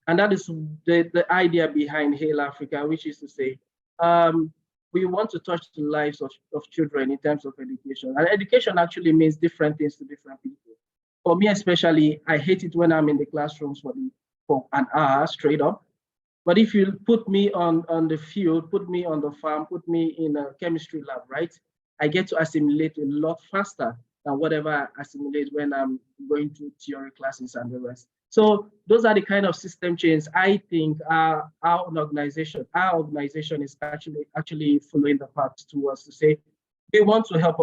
Speaker 9: And that is the idea behind Hail Africa, which is to say, we want to touch the lives of children in terms of education. And education actually means different things to different people. For me especially, I hate it when I'm in the classrooms for an hour straight up. But if you put me on the field, put me on the farm, put me in a chemistry lab, right? I get to assimilate a lot faster than whatever I assimilate when I'm going to theory classes and the rest. So those are the kind of system changes I think our organization is actually following the path towards to say, we want to help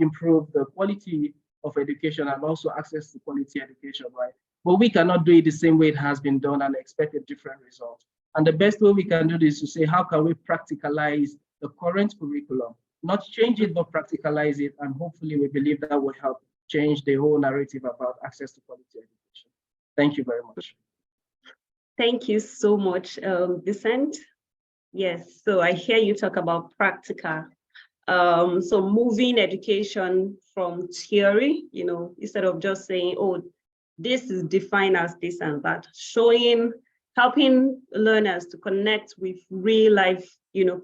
Speaker 9: improve the quality of education and also access to quality education, right? But we cannot do it the same way it has been done and expect a different result. And the best way we can do this is to say, how can we practicalize the current curriculum? Not change it, but practicalize it. And hopefully we believe that will help change the whole narrative about access to quality education. Thank you very much.
Speaker 6: Thank you so much, Vincent. Yes, so I hear you talk about practical. So moving education from theory, instead of just saying, oh, this is defined as this and that, helping learners to connect with real life,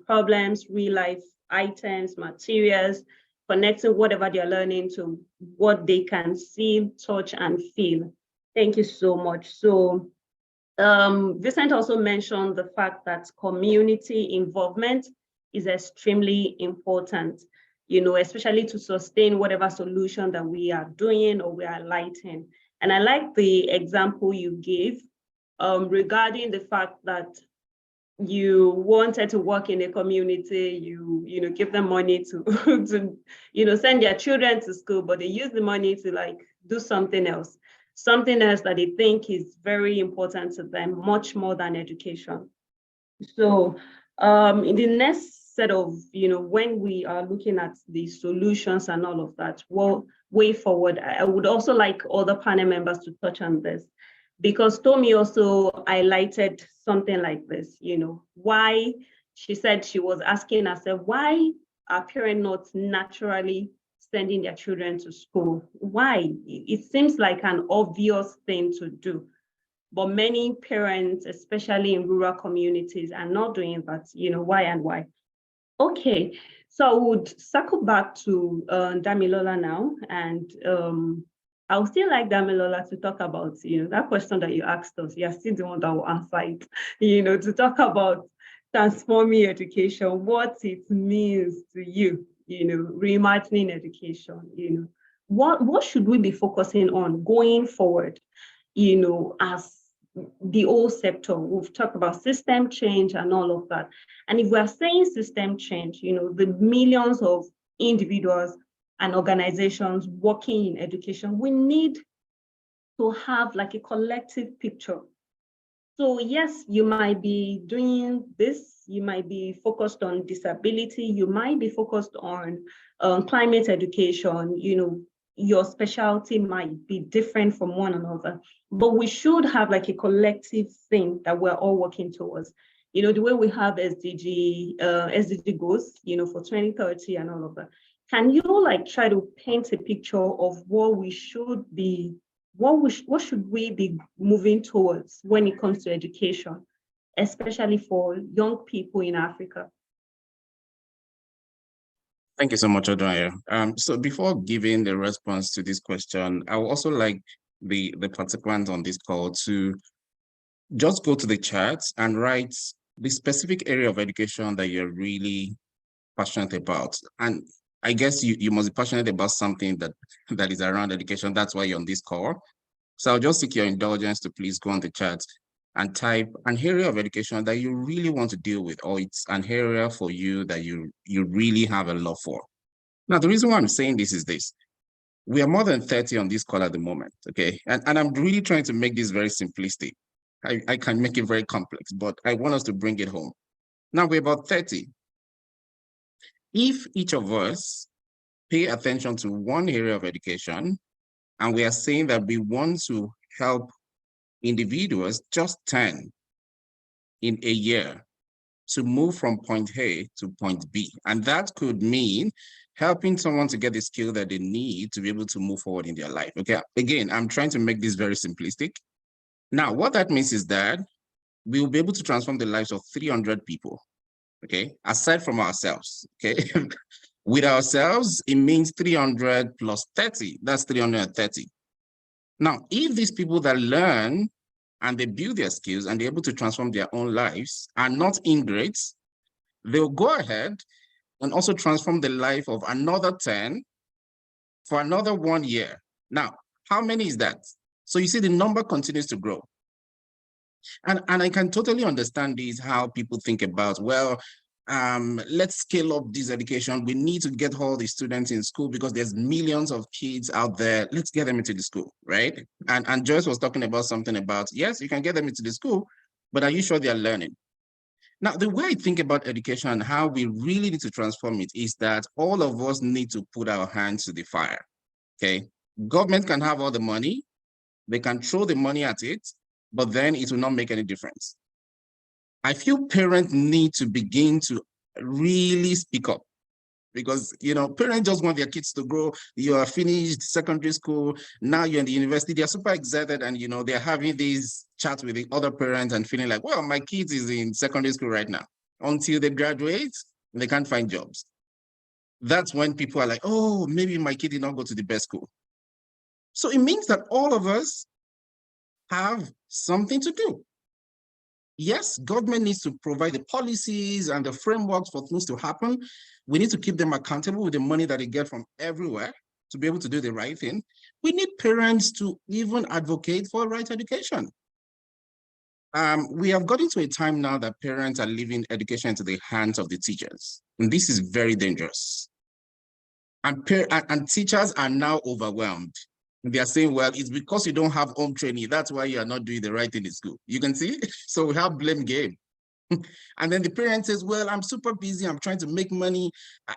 Speaker 6: problems, real life items, materials, connecting whatever they're learning to what they can see, touch, and feel. Thank you so much. So Vincent also mentioned the fact that community involvement is extremely important, especially to sustain whatever solution that we are doing or we are lighting. And I like the example you gave regarding the fact that you wanted to work in a community, you give them money to, to send their children to school, but they use the money to like do something else that they think is very important to them, much more than education. So in the next set of, when we are looking at the solutions and all of that, well, way forward, I would also like other panel members to touch on this, because Tommy also highlighted something like this, why she said she was asking herself, why are parents not naturally sending their children to school? Why? It seems like an obvious thing to do, but many parents, especially in rural communities, are not doing that. Why and why? Okay, so I would circle back to Damilola now, and I would still like Damilola to talk about, that question that you asked us. You're still the one that will answer it, to talk about transforming education, what it means to you, reimagining education, what should we be focusing on going forward, as the whole sector? We've talked about system change and all of that. And if we're saying system change, the millions of individuals and organizations working in education, we need to have like a collective picture. So yes, you might be doing this, you might be focused on disability, you might be focused on climate education, your specialty might be different from one another, but we should have like a collective thing that we're all working towards. The way we have SDG goals, for 2030 and all of that. Can you like try to paint a picture of what we should be, what should we be moving towards when it comes to education, especially for young people in Africa?
Speaker 11: Thank you so much, Odoye. So before giving the response to this question, I would also like the participants on this call to just go to the chat and write the specific area of education that you're really passionate about. And I guess you must be passionate about something that is around education. That's why you're on this call. So I'll just seek your indulgence to please go on the chat and type an area of education that you really want to deal with, or it's an area for you that you really have a love for. Now, the reason why I'm saying this is this. We are more than 30 on this call at the moment, okay? And I'm really trying to make this very simplistic. I can make it very complex, but I want us to bring it home. Now, we're about 30. If each of us pay attention to one area of education, and we are saying that we want to help individuals, just 10 in a year, to move from point A to point B. And that could mean helping someone to get the skill that they need to be able to move forward in their life. Okay, again, I'm trying to make this very simplistic. Now, what that means is that we will be able to transform the lives of 300 people, okay, aside from ourselves, okay? With ourselves, it means 300 plus 30, that's 330. Now, if these people that learn and they build their skills and they're able to transform their own lives are not ingrates, they'll go ahead and also transform the life of another 10 for another 1 year. Now, how many is that? So you see the number continues to grow. And I can totally understand this, how people think about, well, let's scale up this education. We need to get all the students in school because there's millions of kids out there. Let's get them into the school, right? And Joyce was talking about something about, yes, you can get them into the school, but are you sure they're learning? Now, the way I think about education and how we really need to transform it is that all of us need to put our hands to the fire, okay? Government can have all the money. They can throw the money at it, but then it will not make any difference. I feel parents need to begin to really speak up, because parents just want their kids to grow. You are finished secondary school, now you're in the university, they're super excited, and they're having these chats with the other parents and feeling like, well, my kid is in secondary school right now. Until they graduate, they can't find jobs. That's when people are like, oh, maybe my kid did not go to the best school. So it means that all of us have something to do. Yes, government needs to provide the policies and the frameworks for things to happen. We need to keep them accountable with the money that they get from everywhere to be able to do the right thing. We need parents to even advocate for right education. We have gotten to a time now that parents are leaving education into the hands of the teachers. And this is very dangerous. And teachers are now overwhelmed. They are saying, well, it's because you don't have home training. That's why you are not doing the right thing in school. You can see? So we have blame game. And then the parent says, well, I'm super busy. I'm trying to make money.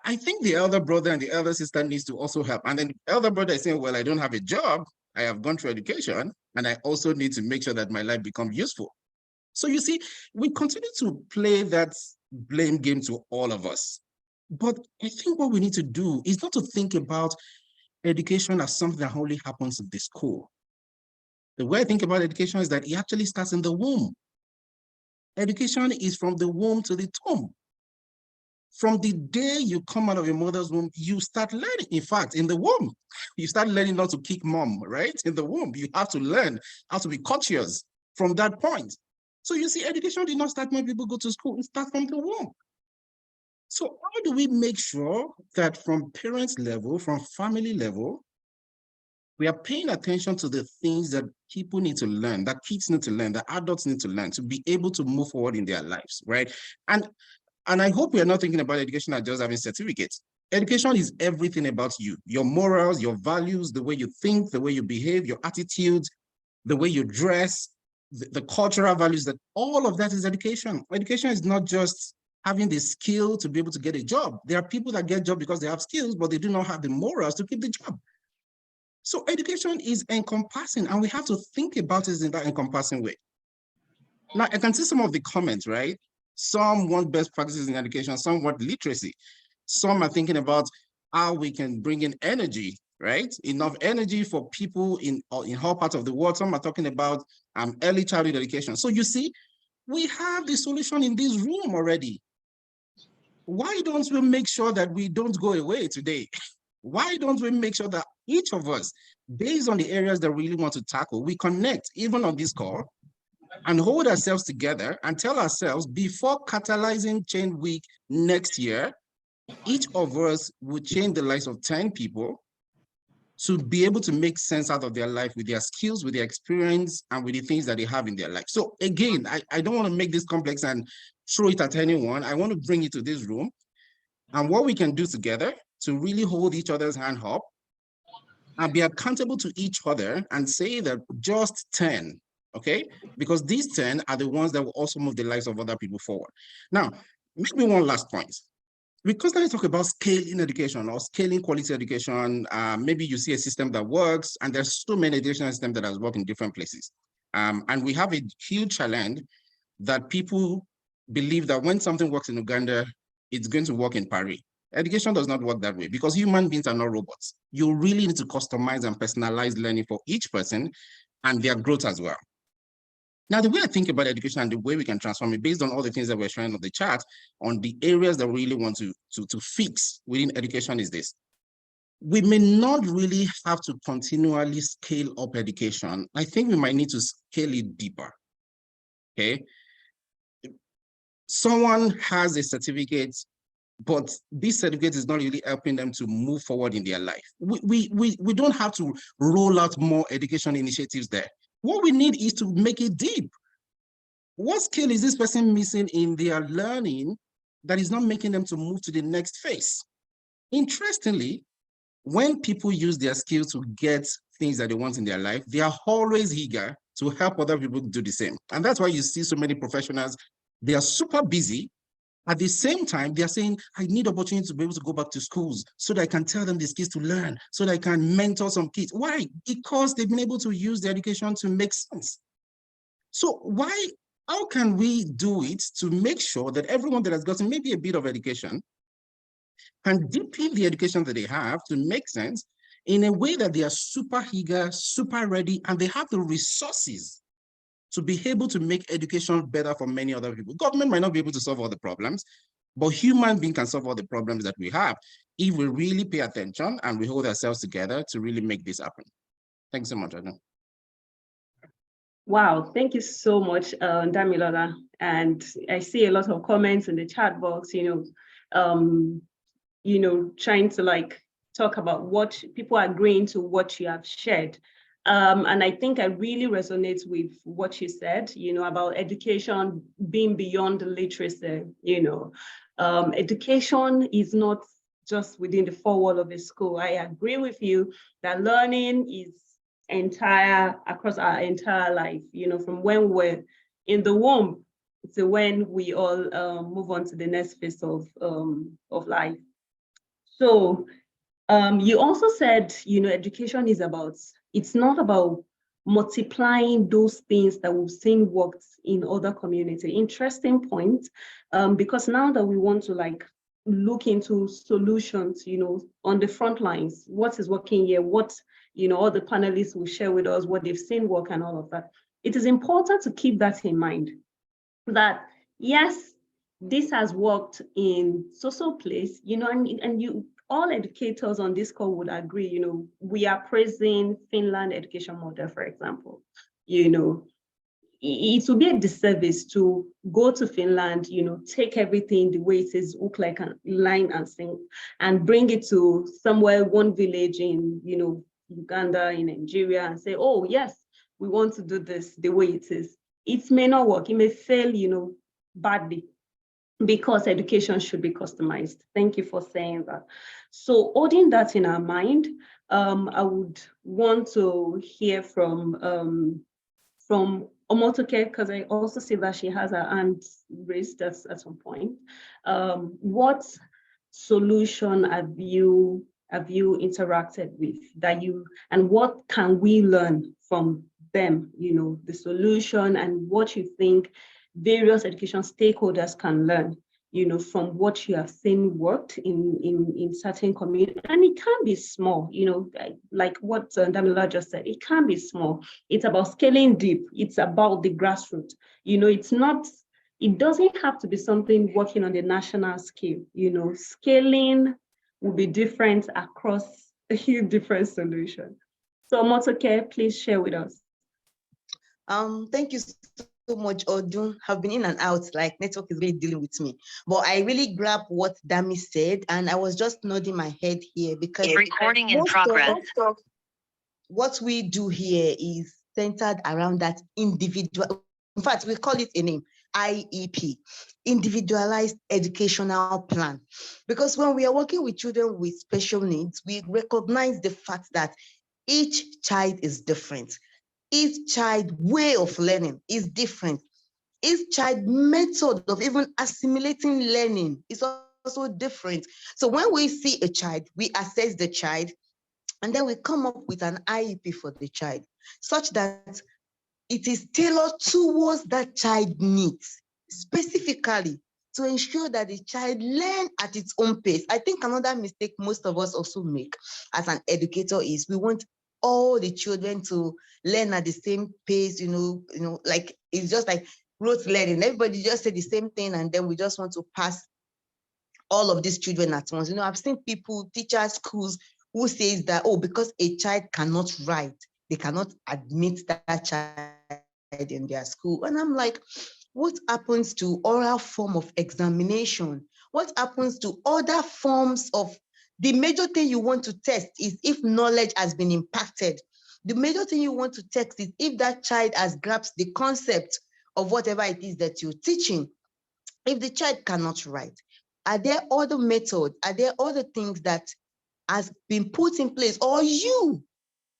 Speaker 11: I think the elder brother and the elder sister needs to also help. And then the elder brother is saying, well, I don't have a job. I have gone through education. And I also need to make sure that my life becomes useful. So you see, we continue to play that blame game to all of us. But I think what we need to do is not to think about education as something that only happens in the school. The way I think about education is that it actually starts in the womb. Education is from the womb to the tomb. From the day you come out of your mother's womb, you start learning. In fact, in the womb, you start learning not to kick mom, right? In the womb, you have to learn how to be courteous from that point. So you see, education did not start when people go to school. It starts from the womb. So how do we make sure that from parents level, from family level, we are paying attention to the things that people need to learn, that kids need to learn, that adults need to learn to be able to move forward in their lives, right? And I hope we are not thinking about education as just having certificates. Education is everything about you, your morals, your values, the way you think, the way you behave, your attitudes, the way you dress, the cultural values, that all of that is education. Education is not just having the skill to be able to get a job. There are people that get jobs because they have skills, but they do not have the morals to keep the job. So education is encompassing, and we have to think about it in that encompassing way. Now, I can see some of the comments, right? Some want best practices in education, some want literacy. Some are thinking about how we can bring in energy, right? Enough energy for people in all parts of the world. Some are talking about early childhood education. So you see, we have the solution in this room already. Why don't we make sure that we don't go away today? Why don't we make sure that each of us, based on the areas that we really want to tackle, we connect even on this call and hold ourselves together and tell ourselves before Catalyzing Change Week next year, each of us will change the lives of 10 people to be able to make sense out of their life with their skills, with their experience, and with the things that they have in their life. So again, I don't want to make this complex and throw it at anyone. I want to bring it to this room and what we can do together to really hold each other's hand up and be accountable to each other and say that just 10, okay? Because these 10 are the ones that will also move the lives of other people forward. Now, maybe one last point. We constantly talk about scaling education or scaling quality education. Maybe you see a system that works, and there's so many educational systems that has worked in different places. And we have a huge challenge that people believe that when something works in Uganda, it's going to work in Paris. Education does not work that way because human beings are not robots. You really need to customize and personalize learning for each person and their growth as well. Now, the way I think about education and the way we can transform it based on all the things that we're showing on the chart on the areas that we really want to fix within education is this. We may not really have to continually scale up education. I think we might need to scale it deeper, okay? Someone has a certificate, but this certificate is not really helping them to move forward in their life. We don't have to roll out more education initiatives there. What we need is to make it deep. What skill is this person missing in their learning that is not making them to move to the next phase? Interestingly, when people use their skills to get things that they want in their life, they are always eager to help other people do the same. And that's why you see so many professionals, they are super busy. At the same time, they are saying, I need opportunity to be able to go back to schools so that I can tell them the skills to learn, so that I can mentor some kids. Why? Because they've been able to use their education to make sense. So how can we do it to make sure that everyone that has gotten maybe a bit of education can deepen the education that they have to make sense in a way that they are super eager, super ready, and they have the resources to be able to make education better for many other people. Government might not be able to solve all the problems, but human being can solve all the problems that we have if we really pay attention and we hold ourselves together to really make this happen. Thanks so much, Adon.
Speaker 6: Wow, thank you so much, Damilola. And I see a lot of comments in the chat box, trying to like talk about what people are agreeing to what you have shared. And I think I really resonate with what you said, about education being beyond literacy. Education is not just within the four walls of a school. I agree with you that learning is across our entire life, from when we're in the womb to when we all move on to the next phase of life. So you also said, education is it's not about multiplying those things that we've seen worked in other communities. Interesting point, because now that we want to look into solutions, on the front lines, what is working here, what, all the panelists will share with us what they've seen work and all of that. It is important to keep that in mind, that yes, this has worked in so place, and you, all educators on this call would agree, we are praising Finland education model, for example. It would be a disservice to go to Finland, take everything the way it is, hook, like, line and sing, and bring it to somewhere, one village in, Uganda, in Nigeria, and say, oh yes, we want to do this the way it is. It may not work, it may fail, badly, because education should be customized. Thank you for saying that. So holding that in our mind, I would want to hear from Omotoke, because I also see that she has her hand raised at some point. What solution have you interacted with and what can we learn from them, the solution, and what you think various education stakeholders can learn, from what you have seen worked in certain communities. And it can be small, like what Damilola just said, it can be small. It's about scaling deep. It's about the grassroots. It doesn't have to be something working on the national scale. Scaling will be different across a huge different solution. So Omotoke, please share with us.
Speaker 10: Thank you so much, Odun. Have been in and out, like network is really dealing with me. But I really grabbed what Dami said, and I was just nodding my head here because
Speaker 1: recording in progress.
Speaker 10: What we do here is centered around that individual. In fact, we call it a name, IEP, Individualized Educational Plan. Because when we are working with children with special needs, we recognize the fact that each child is different. Each child way of learning is different. Each child method of even assimilating learning is also different. So when we see a child, we assess the child, and then we come up with an IEP for the child, such that it is tailored towards that child needs, specifically to ensure that the child learn at its own pace. I think another mistake most of us also make as an educator is we want all the children to learn at the same pace, like it's just like rote learning. Everybody just say the same thing, and then we just want to pass all of these children at once. I've seen people, teachers, schools, who says that, oh, because a child cannot write, they cannot admit that child in their school. And I'm like, what happens to oral form of examination? What happens to other forms of, the major thing you want to test is if knowledge has been impacted. The major thing you want to test is if that child has grasped the concept of whatever it is that you're teaching. If the child cannot write, are there other methods? Are there other things that has been put in place, or you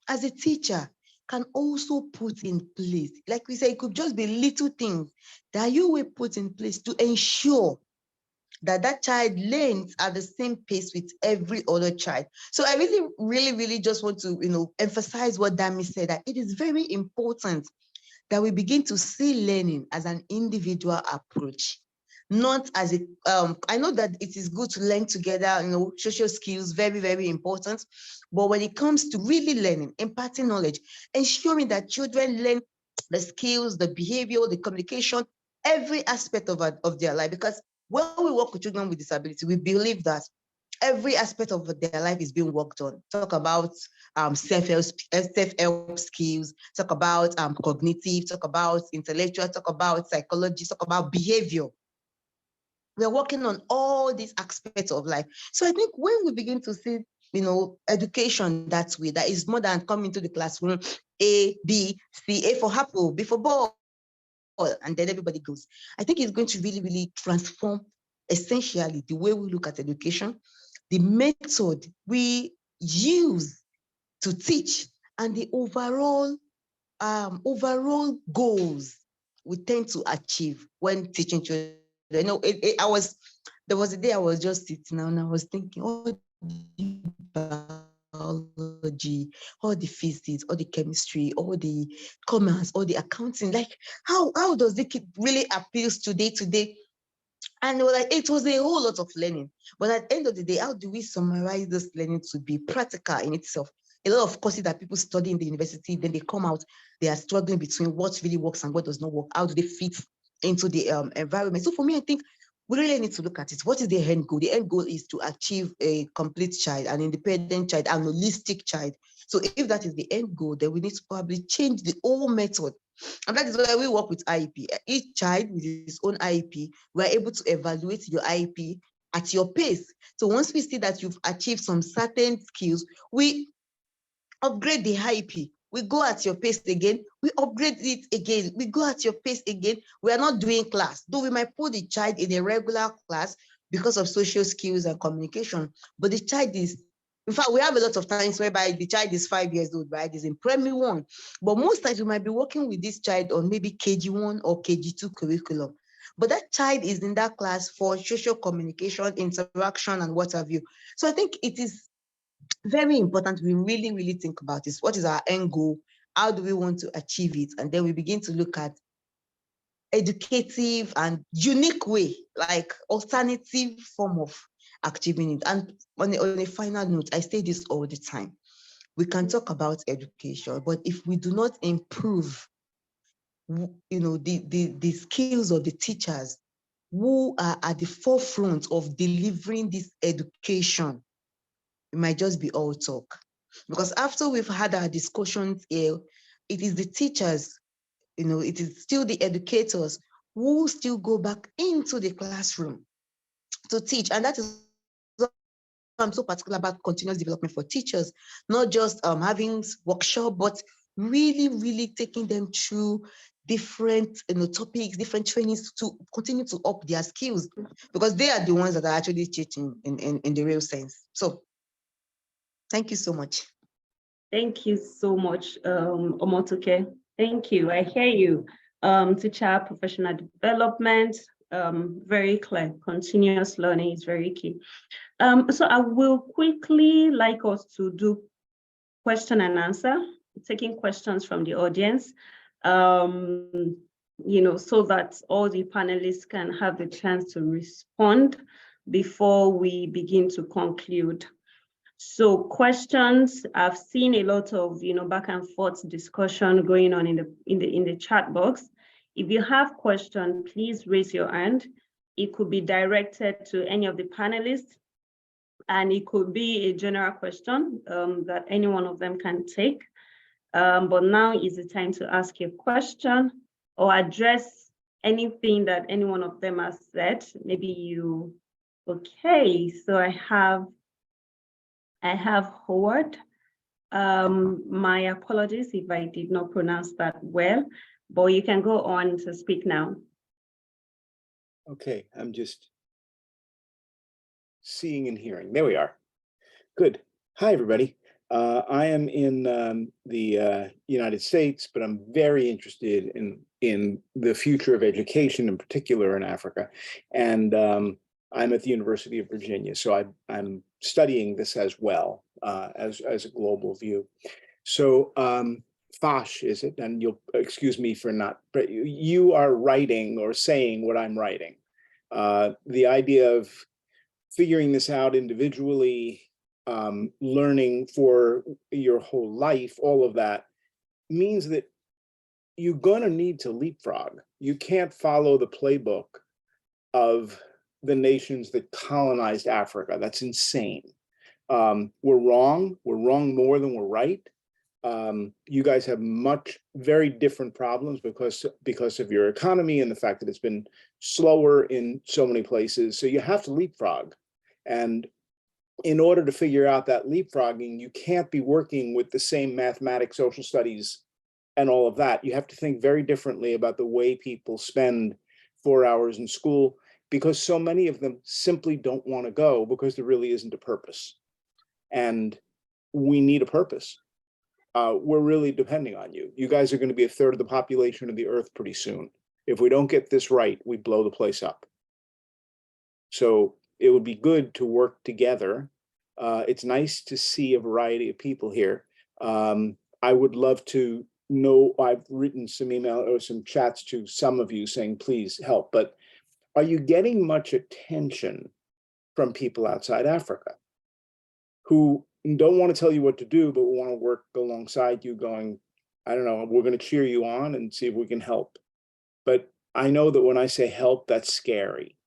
Speaker 10: as a teacher can also put in place? Like we say, it could just be little things that you will put in place to ensure that that child learns at the same pace with every other child. So I really just want to, emphasize what Dami said, that it is very important that we begin to see learning as an individual approach, not as a, I know that it is good to learn together, social skills, very, very important. But when it comes to really learning, imparting knowledge, ensuring that children learn the skills, the behavior, the communication, every aspect of their life. Because when we work with children with disability, we believe that every aspect of their life is being worked on. Talk about self-help skills, talk about cognitive, talk about intellectual, talk about psychology, talk about behavior. We're working on all these aspects of life. So I think when we begin to see, education that way, that is more than coming to the classroom, A, B, C, A for apple, B for ball, and then everybody goes. I think it's going to really, really transform essentially the way we look at education, the method we use to teach, and the overall goals we tend to achieve when teaching children. There was a day I was just sitting down and I was thinking, all the biology, all the physics, all the chemistry, all the commerce, all the accounting, like how does it really appeals today? And it was a whole lot of learning. But at the end of the day, how do we summarize this learning to be practical in itself? A lot of courses that people study in the university, then they come out, they are struggling between what really works and what does not work. How do they fit into the environment? So for me, I think we really need to look at it. What is the end goal? The end goal is to achieve a complete child, an independent child, an holistic child. So if that is the end goal, then we need to probably change the whole method. And that is why we work with IEP. Each child with his own IEP, we're able to evaluate your IEP at your pace. So once we see that you've achieved some certain skills, we upgrade the IEP. We go at your pace again, we upgrade it again, we go at your pace again. We are not doing class, though we might put the child in a regular class because of social skills and communication, but the child is, in fact, we have a lot of times whereby the child is 5 years old, right? Is in primary 1, but most times we might be working with this child on maybe KG1 or KG2 curriculum. But that child is in that class for social communication, interaction, and what have you. So I think it is very important we really, really think about this. What is our end goal? How do we want to achieve it? And then we begin to look at educative and unique way, like alternative form of achieving it. And on a final note, I say this all the time. We can talk about education, but if we do not improve, the skills of the teachers who are at the forefront of delivering this education, it might just be all talk. Because after we've had our discussions here, it is the teachers, it is still the educators who still go back into the classroom to teach. And that is why I'm so particular about continuous development for teachers, not just having workshop, but really, really taking them through different topics, different trainings to continue to up their skills, because they are the ones that are actually teaching in the real sense. So thank you so much.
Speaker 6: Thank you so much, Omotoke. Thank you. I hear you. Teacher professional development, very clear. Continuous learning is very key. So I will quickly like us to do question and answer, taking questions from the audience, so that all the panelists can have the chance to respond before we begin to conclude. So questions, I've seen a lot of back and forth discussion going on in the chat box. If you have questions, please raise your hand. It could be directed to any of the panelists, and it could be a general question that any one of them can take. But now is the time to ask your question or address anything that any one of them has said. Maybe you, okay, so I have Howard. My apologies if I did not pronounce that well, but you can go on to speak now.
Speaker 15: Okay, I'm just seeing and hearing. There we are. Good. Hi, everybody. I am in the United States, but I'm very interested in the future of education, in particular in Africa. And I'm at the University of Virginia, so I'm studying this as well as a global view. So Fosh, is it? And you'll excuse me for not, but you are writing or saying what I'm writing. The idea of figuring this out individually, learning for your whole life, all of that means that you're going to need to leapfrog. You can't follow the playbook of the nations that colonized Africa. That's insane. We're wrong. We're wrong more than we're right. You guys have very different problems because of your economy and the fact that it's been slower in so many places. So you have to leapfrog. And in order to figure out that leapfrogging, you can't be working with the same mathematics, social studies, and all of that. You have to think very differently about the way people spend 4 hours in school, because so many of them simply don't want to go because there really isn't a purpose. And we need a purpose. We're really depending on you. You guys are going to be a third of the population of the earth pretty soon. If we don't get this right, we blow the place up. So it would be good to work together. It's nice to see a variety of people here. I would love to know, I've written some email or some chats to some of you saying, please help, but are you getting much attention from people outside Africa who don't want to tell you what to do, but want to work alongside you going, I don't know, we're going to cheer you on and see if we can help. But I know that when I say help, that's scary.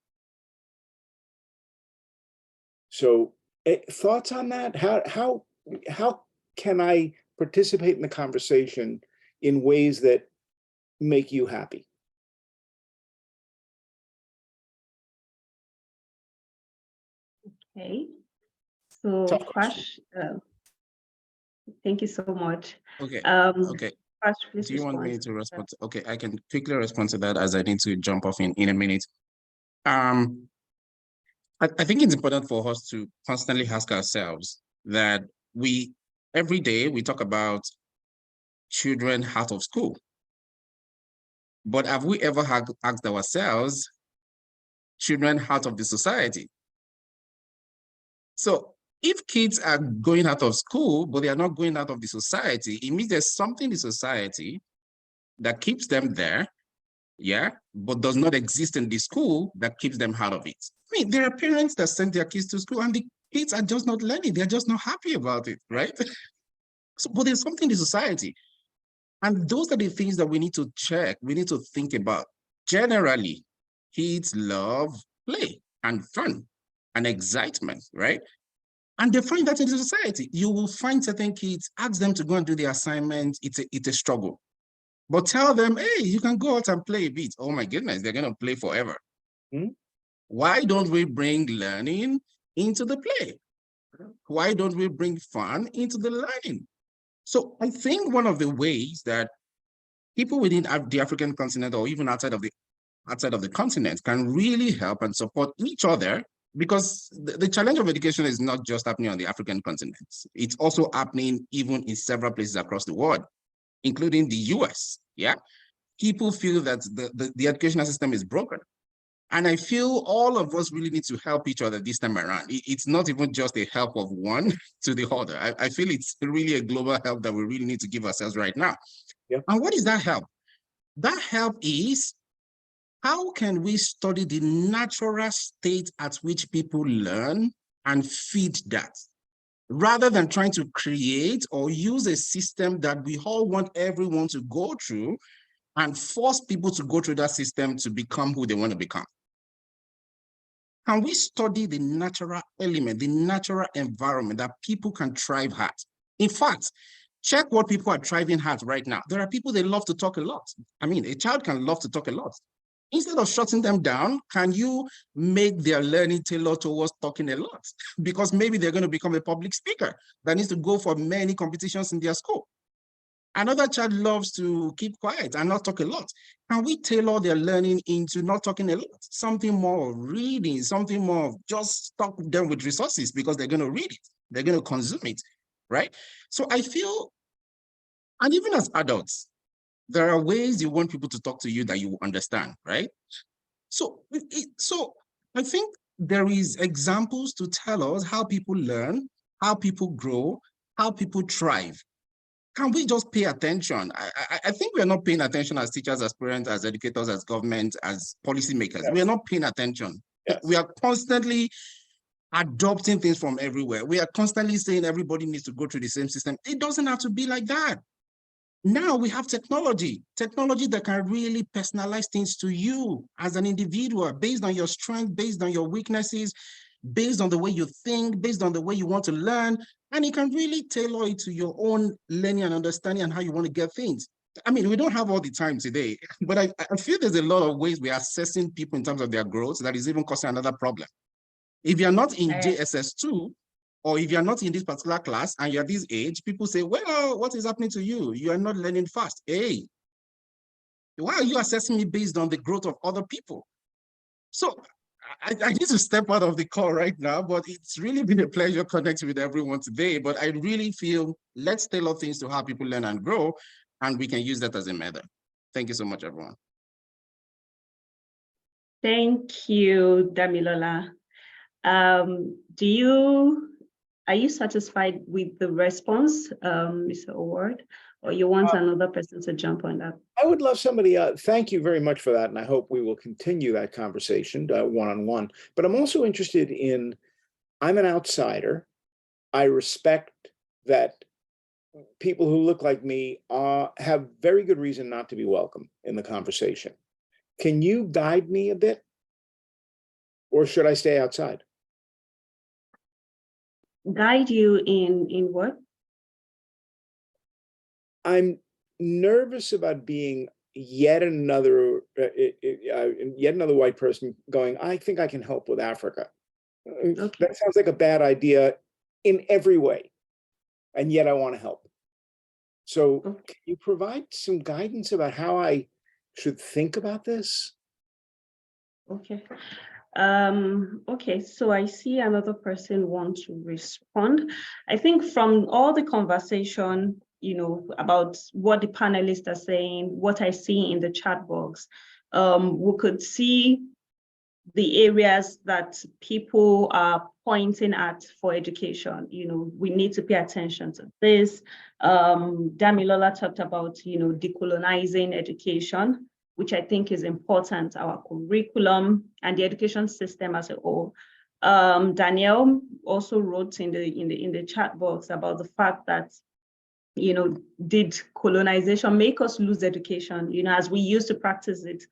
Speaker 15: So thoughts on that? How can I participate in the conversation in ways that make you happy?
Speaker 6: Okay. So Kwash, thank you so much.
Speaker 11: Okay.
Speaker 6: Okay. Kwash, please
Speaker 11: do you
Speaker 6: respond.
Speaker 11: want me to respond? Okay, I can quickly respond to that as I need to jump off in a minute. I think it's important for us to constantly ask ourselves that every day we talk about children out of school. But have we ever asked ourselves, children out of the society? So if kids are going out of school, but they are not going out of the society, it means there's something in the society that keeps them there, yeah, but does not exist in the school that keeps them out of it. I mean, there are parents that send their kids to school and the kids are just not learning. They're just not happy about it, right? So, but there's something in the society. And those are the things that we need to check, we need to think about. Generally, kids love play and fun and excitement, right? And they find that in the society. You will find certain kids, ask them to go and do the assignment, it's a struggle. But tell them, hey, you can go out and play a bit. Oh my goodness, they're gonna play forever. Why don't we bring learning into the play? Why don't we bring fun into the learning? So I think one of the ways that people within the African continent or even outside of the continent can really help and support each other, because the challenge of education is not just happening on the African continent. It's also happening even in several places across the world, including the US, yeah? People feel that the educational system is broken. And I feel all of us really need to help each other this time around. It's not even just a help of one to the other. I feel it's really a global help that we really need to give ourselves right now.
Speaker 15: Yeah.
Speaker 11: And what is that help? That help is, how can we study the natural state at which people learn and feed that, rather than trying to create or use a system that we all want everyone to go through and force people to go through that system to become who they want to become? Can we study the natural element, the natural environment that people can thrive at? In fact, check what people are thriving at right now. There are people, they love to talk a lot. I mean, a child can love to talk a lot. Instead of shutting them down, can you make their learning tailored towards talking a lot? Because maybe they're going to become a public speaker that needs to go for many competitions in their school. Another child loves to keep quiet and not talk a lot. Can we tailor their learning into not talking a lot? Something more of reading, something more of just stock them with resources because they're going to read it, they're going to consume it, right? So I feel, and even as adults, there are ways you want people to talk to you that you understand, right? So I think there is examples to tell us how people learn, how people grow, how people thrive. can we just pay attention? I think we're not paying attention as teachers, as parents, as educators, as government, as policymakers. Yes. We're not paying attention. Yes. We are constantly adopting things from everywhere. We are constantly saying everybody needs to go through the same system. It doesn't have to be like that. Now we have technology that can really personalize things to you as an individual based on your strength, based on your weaknesses, based on the way you think, based on the way you want to learn, and it can really tailor it to your own learning and understanding and how you want to get things. I mean, we don't have all the time today, but I feel there's a lot of ways we are assessing people in terms of their growth that is even causing another problem. If you're not in JSS2, or if you're not in this particular class and you're this age, people say, well, what is happening to you? You are not learning fast. Hey, why are you assessing me based on the growth of other people? So I need to step out of the call right now, but it's really been a pleasure connecting with everyone today. But I really feel let's tailor things to how people learn and grow, and we can use that as a method. Thank you so much, everyone.
Speaker 6: Thank you, Damilola. Are you satisfied with the response, Mr. Howard, or you want another person to jump on that?
Speaker 15: I would love somebody, thank you very much for that. And I hope we will continue that conversation one-on-one. But I'm also interested in, I'm an outsider. I respect that people who look like me have very good reason not to be welcome in the conversation. Can you guide me a bit? Or should I stay outside?
Speaker 6: Guide you in what?
Speaker 15: I'm nervous about being yet another white person going, I think I can help with Africa. Okay. That sounds like a bad idea in every way, and yet I want to help. So can you provide some guidance about how I should think about this?
Speaker 6: Okay. Okay, so I see another person want to respond. I think from all the conversation, about what the panelists are saying, what I see in the chat box, we could see the areas that people are pointing at for education. We need to pay attention to this. Damilola talked about, decolonizing education, which I think is important, our curriculum and the education system as a whole. Danielle also wrote in the chat box about the fact that, did colonization make us lose education, as we used to practice it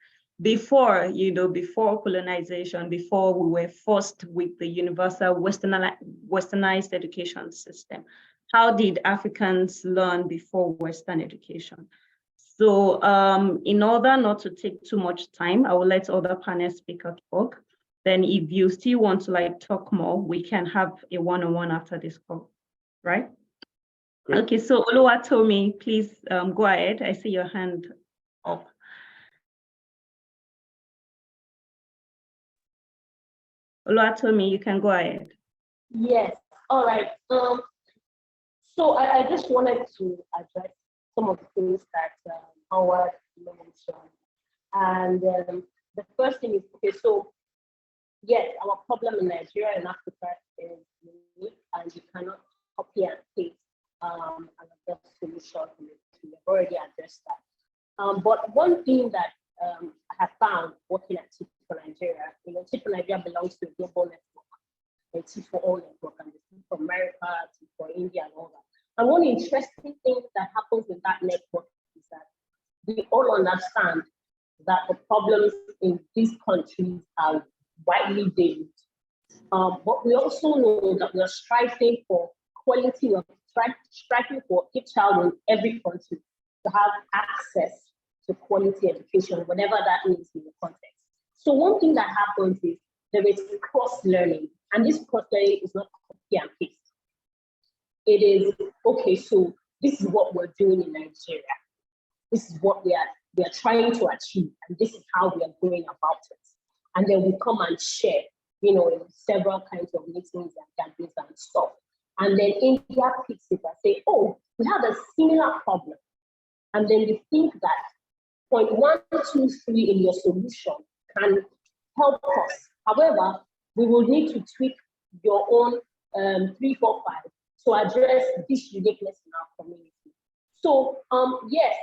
Speaker 6: before, before colonization, before we were forced with the universal westernized education system. How did Africans learn before Western education? So in order not to take too much time, I will let other panel speakers talk. Then if you still want to talk more, we can have a one-on-one after this call, right? Great. Okay, so Oluwatomi, please go ahead. I see your hand up. Oluwatomi, you can go ahead.
Speaker 14: Yes, all right. So I just wanted to address some of the things that Howard mentioned. And the first thing is, okay, so yes, our problem in Nigeria and Africa is unique, and you cannot copy and paste another solution. We have already addressed that. But one thing that I have found working at Teach for Nigeria, Teach for Nigeria belongs to a global network, a Teach for All network, and Teach for America, Teach for India, and all that. And one interesting thing that happens in that network is that we all understand that the problems in these countries are widely varied. But we also know that we are striving for quality of striving for each child in every country to have access to quality education, whatever that means in the context. So one thing that happens is there is cross-learning, and this cross-learning is not copy and paste. It is, okay, so this is what we're doing in Nigeria. This is what we are trying to achieve, and this is how we are going about it. And then we come and share, in several kinds of meetings and gatherings and stuff. And then India picks it and say, oh, we have a similar problem. And then you think that point 1, 2, 3 in your solution can help us. However, we will need to tweak your own 3, 4, 5 to address this uniqueness in our community. So yes,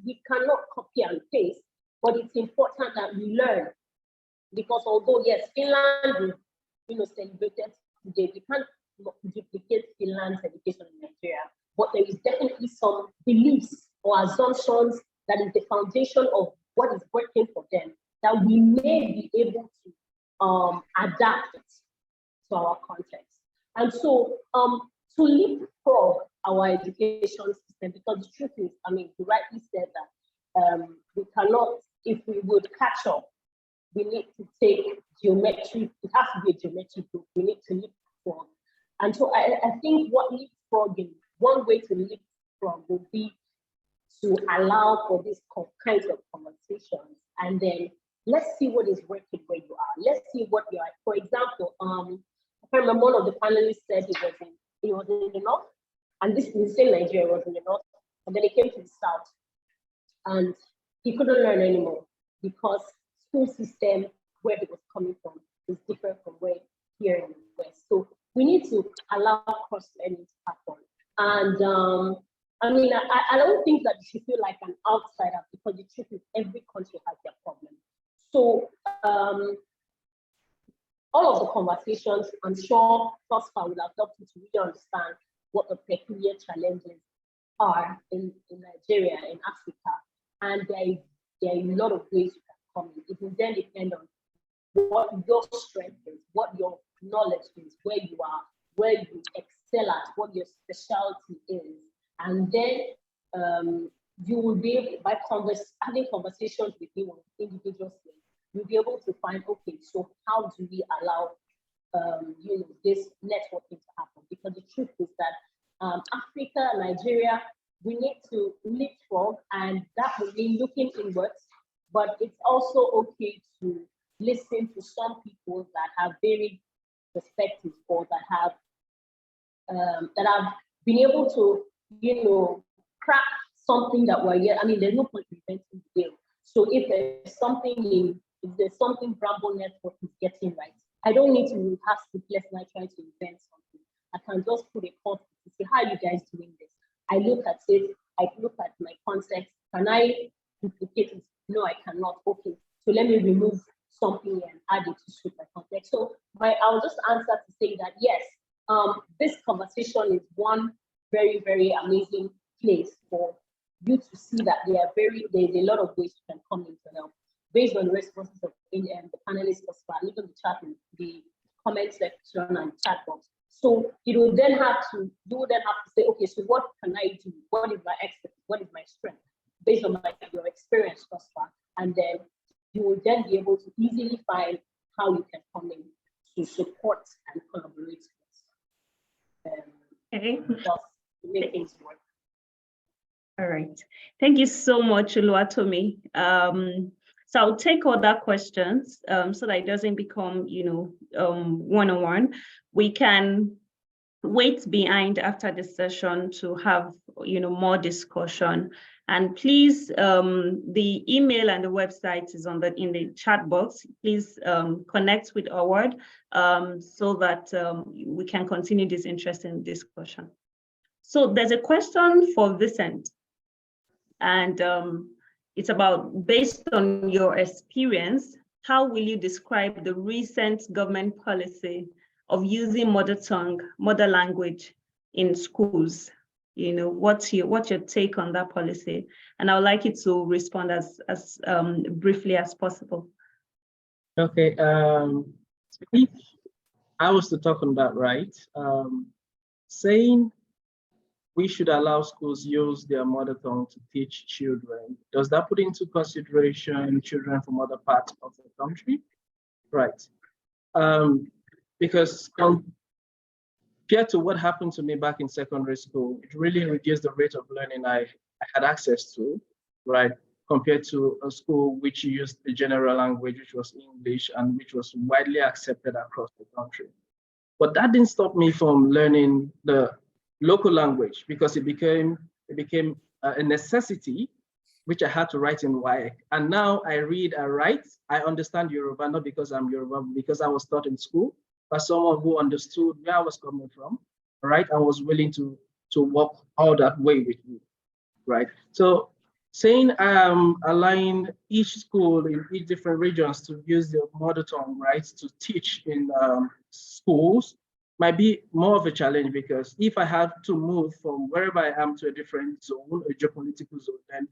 Speaker 14: we cannot copy and paste, but it's important that we learn, because although yes, Finland is celebrated today, we can't duplicate Finland's education in Nigeria, but there is definitely some beliefs or assumptions that is the foundation of what is working for them that we may be able to adapt it to our context. And so to leapfrog our education system, because the truth is, I mean, you rightly said that we cannot, if we would catch up, we need to take geometry, it has to be a geometry group, we need to leapfrog. And so I think what leapfrogging, one way to leapfrog would be to allow for these kinds of conversations, and then let's see what is working where you are. Let's see what you are. For example, I remember one of the panelists said he was in the north, and this in the same Nigeria was in the north, and then he came to the south, and he couldn't learn anymore because school system where he was coming from is different from where here in the West. So we need to allow cross-learning to happen. And I mean, I don't think that you should feel like an outsider, because the truth is every country has their problem. So all of the conversations, I'm sure thus far will have helped you to really understand what the peculiar challenges are in Nigeria, in Africa. And there are a lot of ways you can come in. It will then depend on what your strength is, what your knowledge is, where you are, where you excel at, what your specialty is. And then you will be able, by having conversations with individuals, you'll be able to find, okay, so how do we allow this networking to happen? Because the truth is that Africa, Nigeria, we need to leapfrog, and that will mean looking inwards, but it's also okay to listen to some people that have varied perspectives, or that have been able to, crack something that we're here. I mean, there's no point in inventing the wheel. So if there's something Bramble Network is getting right, I don't need to have sleepless night trying to invent something. I can just put a call to say, how are you guys doing this? I look at it, I look at my context. Can I duplicate it? No, I cannot. Okay, so let me remove something and add it to suit my context. So I'll just answer to say that yes, this conversation is one very, very amazing place for you to see that there's a lot of ways you can come in to help based on the responses of the panelists as well, even the chat, the comment section and chat box. So you will then have to say, okay, so what can I do? What is my expertise? What is my strength? Based on your experience thus far. And then you will then be able to easily find how you can come in to support and collaborate with to make things work.
Speaker 6: All right. Thank you so much, Oluwatomi. So I'll take other questions so that it doesn't become, one-on-one. We can wait behind after the session to have, more discussion. And please, the email and the website is in the chat box. Please connect with Award so that we can continue this interesting discussion. So there's a question for Vincent, and it's about, based on your experience, how will you describe the recent government policy of using mother language in schools? What's your take on that policy? And I would like you to respond as briefly as possible.
Speaker 9: Okay, if I was to talk on that, right? Saying we should allow schools use their mother tongue to teach children, does that put into consideration children from other parts of the country? Right. Because compared to what happened to me back in secondary school, it really reduced the rate of learning I had access to, right? Compared to a school which used the general language, which was English, and which was widely accepted across the country. But that didn't stop me from learning the local language, because it became a necessity, which I had to write in WAEC. And now I read, I write, I understand Yoruba, not because I'm Yoruba, but because I was taught in school by someone who understood where I was coming from, right? I was willing to walk all that way with me. right? So saying allowing each school in each different regions to use their mother tongue, right, to teach in schools might be more of a challenge, because if I have to move from wherever I am to a different zone, a geopolitical zone, then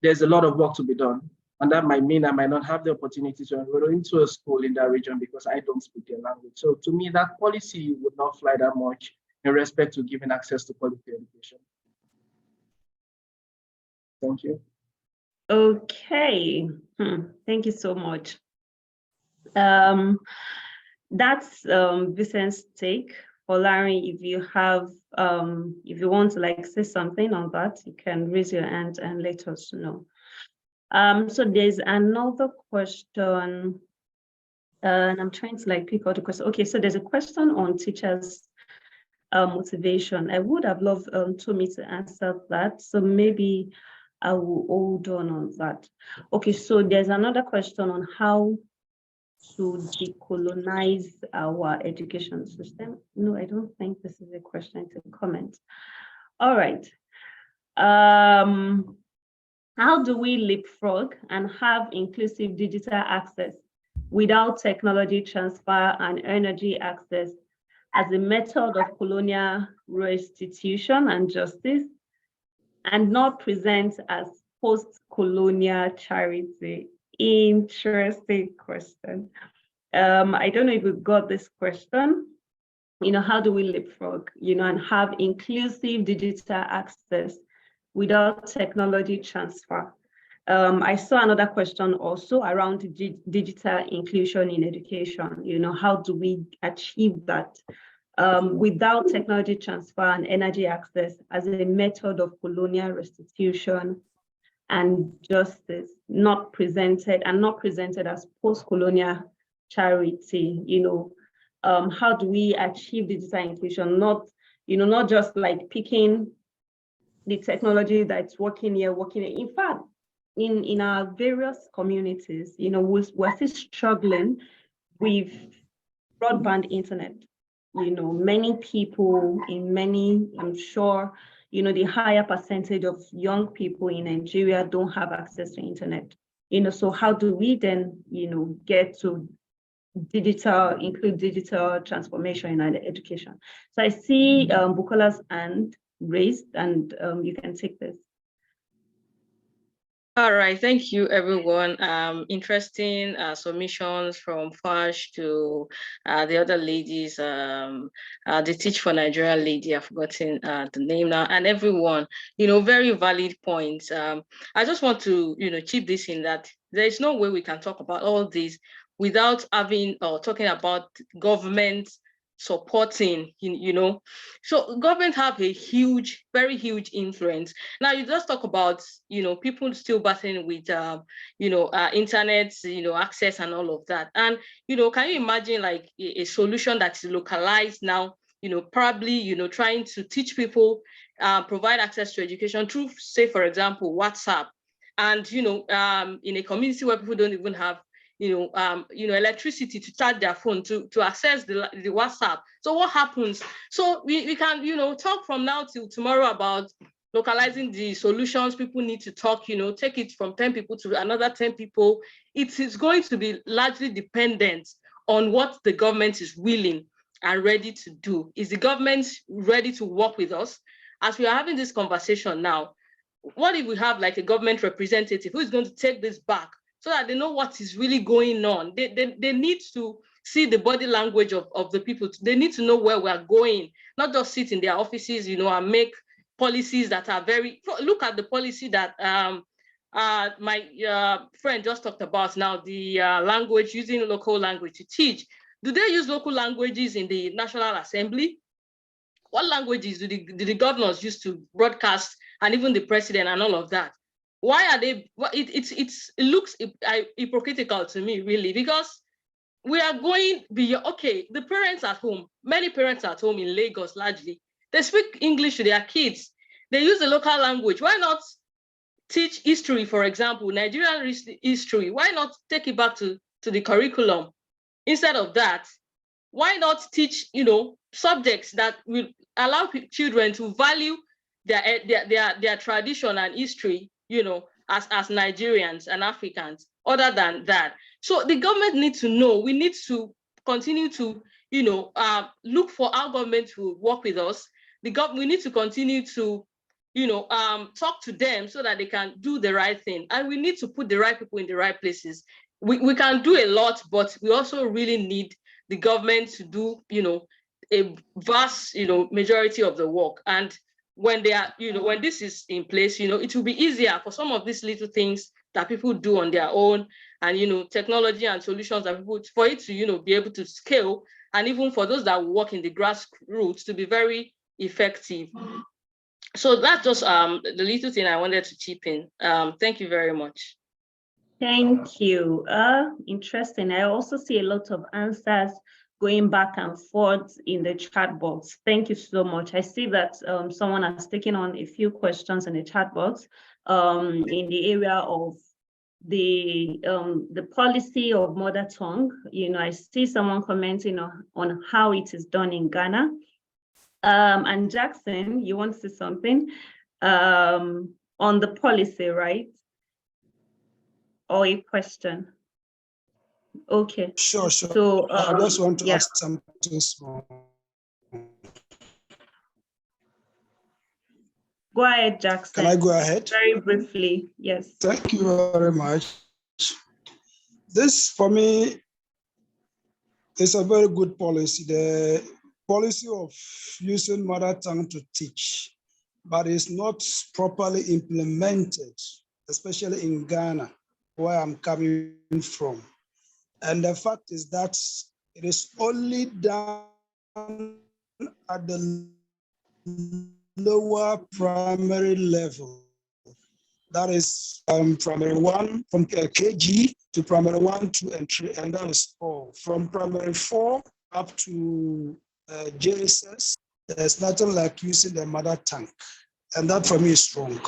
Speaker 9: there's a lot of work to be done. And that might mean I might not have the opportunity to enroll into a school in that region because I don't speak their language. So to me, that policy would not fly that much in respect to giving access to quality education. Thank you.
Speaker 6: Okay, thank you so much. That's Vincent's take. For Larry, if you have, if you want to like say something on that, you can raise your hand and let us know. So there's another question, and I'm trying to like pick out the question. Okay, so there's a question on teachers' motivation. I would have loved Tommy to answer that, so maybe I will hold on that. Okay, so there's another question on how to decolonize our education system. No, I don't think this is a question, it's a comment. All right. How do we leapfrog and have inclusive digital access without technology transfer and energy access as a method of colonial restitution and justice, and not present as post-colonial charity? Interesting question. I don't know if we've got this question. You know, how do we leapfrog, you know, and have inclusive digital access without technology transfer? I saw another question also around digital inclusion in education. You know, how do we achieve that without technology transfer and energy access as a method of colonial restitution and justice, not presented as post-colonial charity? You know, how do we achieve digital inclusion? Not, you know, not just like picking the technology that's working here. In fact, in our various communities, you know, we're still struggling with broadband internet. You know, many people I'm sure, you know, the higher percentage of young people in Nigeria don't have access to internet. You know, so how do we then, you know, get to include digital transformation in our education? So I see Bukola's hand raised, and you can take this.
Speaker 12: All right, thank you, everyone. Interesting submissions from Fash to the other ladies, the Teach for Nigeria lady, I've forgotten the name now, and everyone, you know, very valid points. I just want to, you know, chip this in that there is no way we can talk about all this without having or talking about government supporting, you know. So government have a huge, very huge influence. Now you just talk about, you know, people still battling with, you know, internet, you know, access and all of that. And, you know, can you imagine like a solution that is localized now, you know, probably, you know, trying to teach people, provide access to education through, say, for example, WhatsApp. And, you know, in a community where people don't even have electricity to charge their phone to access the WhatsApp. So what happens? So we can, you know, talk from now till tomorrow about localizing the solutions. People need to talk, you know, take it from 10 people to another 10 people. It is going to be largely dependent on what the government is willing and ready to do. Is the government ready to work with us? As we are having this conversation now, what if we have like a government representative who is going to take this back, so that they know what is really going on? They need to see the body language of the people. They need to know where we are going, not just sit in their offices, you know, and make policies that are very, look at the policy that my friend just talked about now, the language, using local language to teach. Do they use local languages in the National Assembly? What languages do the governors use to broadcast, and even the president and all of that? Why are they? It looks hypocritical to me, really, because we are going beyond. Okay, the parents at home, many parents at home in Lagos largely, they speak English to their kids. They use the local language. Why not teach history, for example, Nigerian history? Why not take it back to the curriculum? Instead of that, why not teach, you know, subjects that will allow children to value their tradition and history, as Nigerians and Africans, other than that. So the government needs to know, we need to continue to, look for how government will work with us. We need to continue to, talk to them so that they can do the right thing. And we need to put the right people in the right places. We can do a lot, but we also really need the government to do, a vast, majority of the work. And when they are, when this is in place, it will be easier for some of these little things that people do on their own, and technology and solutions that people, for it to be able to scale, and even for those that work in the grassroots to be very effective. So that's just the little thing I wanted to chip in. Thank you very much.
Speaker 6: Thank you. Interesting. I also see a lot of answers going back and forth in the chat box. Thank you so much. I see that someone has taken on a few questions in the chat box in the area of the policy of mother tongue. I see someone commenting on how it is done in Ghana. And Jackson, you want to say something on the policy, right? Or a question? Okay.
Speaker 16: Sure.
Speaker 6: So
Speaker 16: I just want to ask something small.
Speaker 6: Go ahead, Jackson.
Speaker 16: Can I go ahead?
Speaker 6: Very briefly, yes.
Speaker 16: Thank you very much. This, for me, is a very good policy. The policy of using mother tongue to teach, but it's not properly implemented, especially in Ghana, where I'm coming from. And the fact is that it is only done at the lower primary level. That is primary 1, from KG to primary 1, 2, and 3, and that is all. From primary 4 up to JSS, there's nothing like using the mother tongue. And that for me is strong.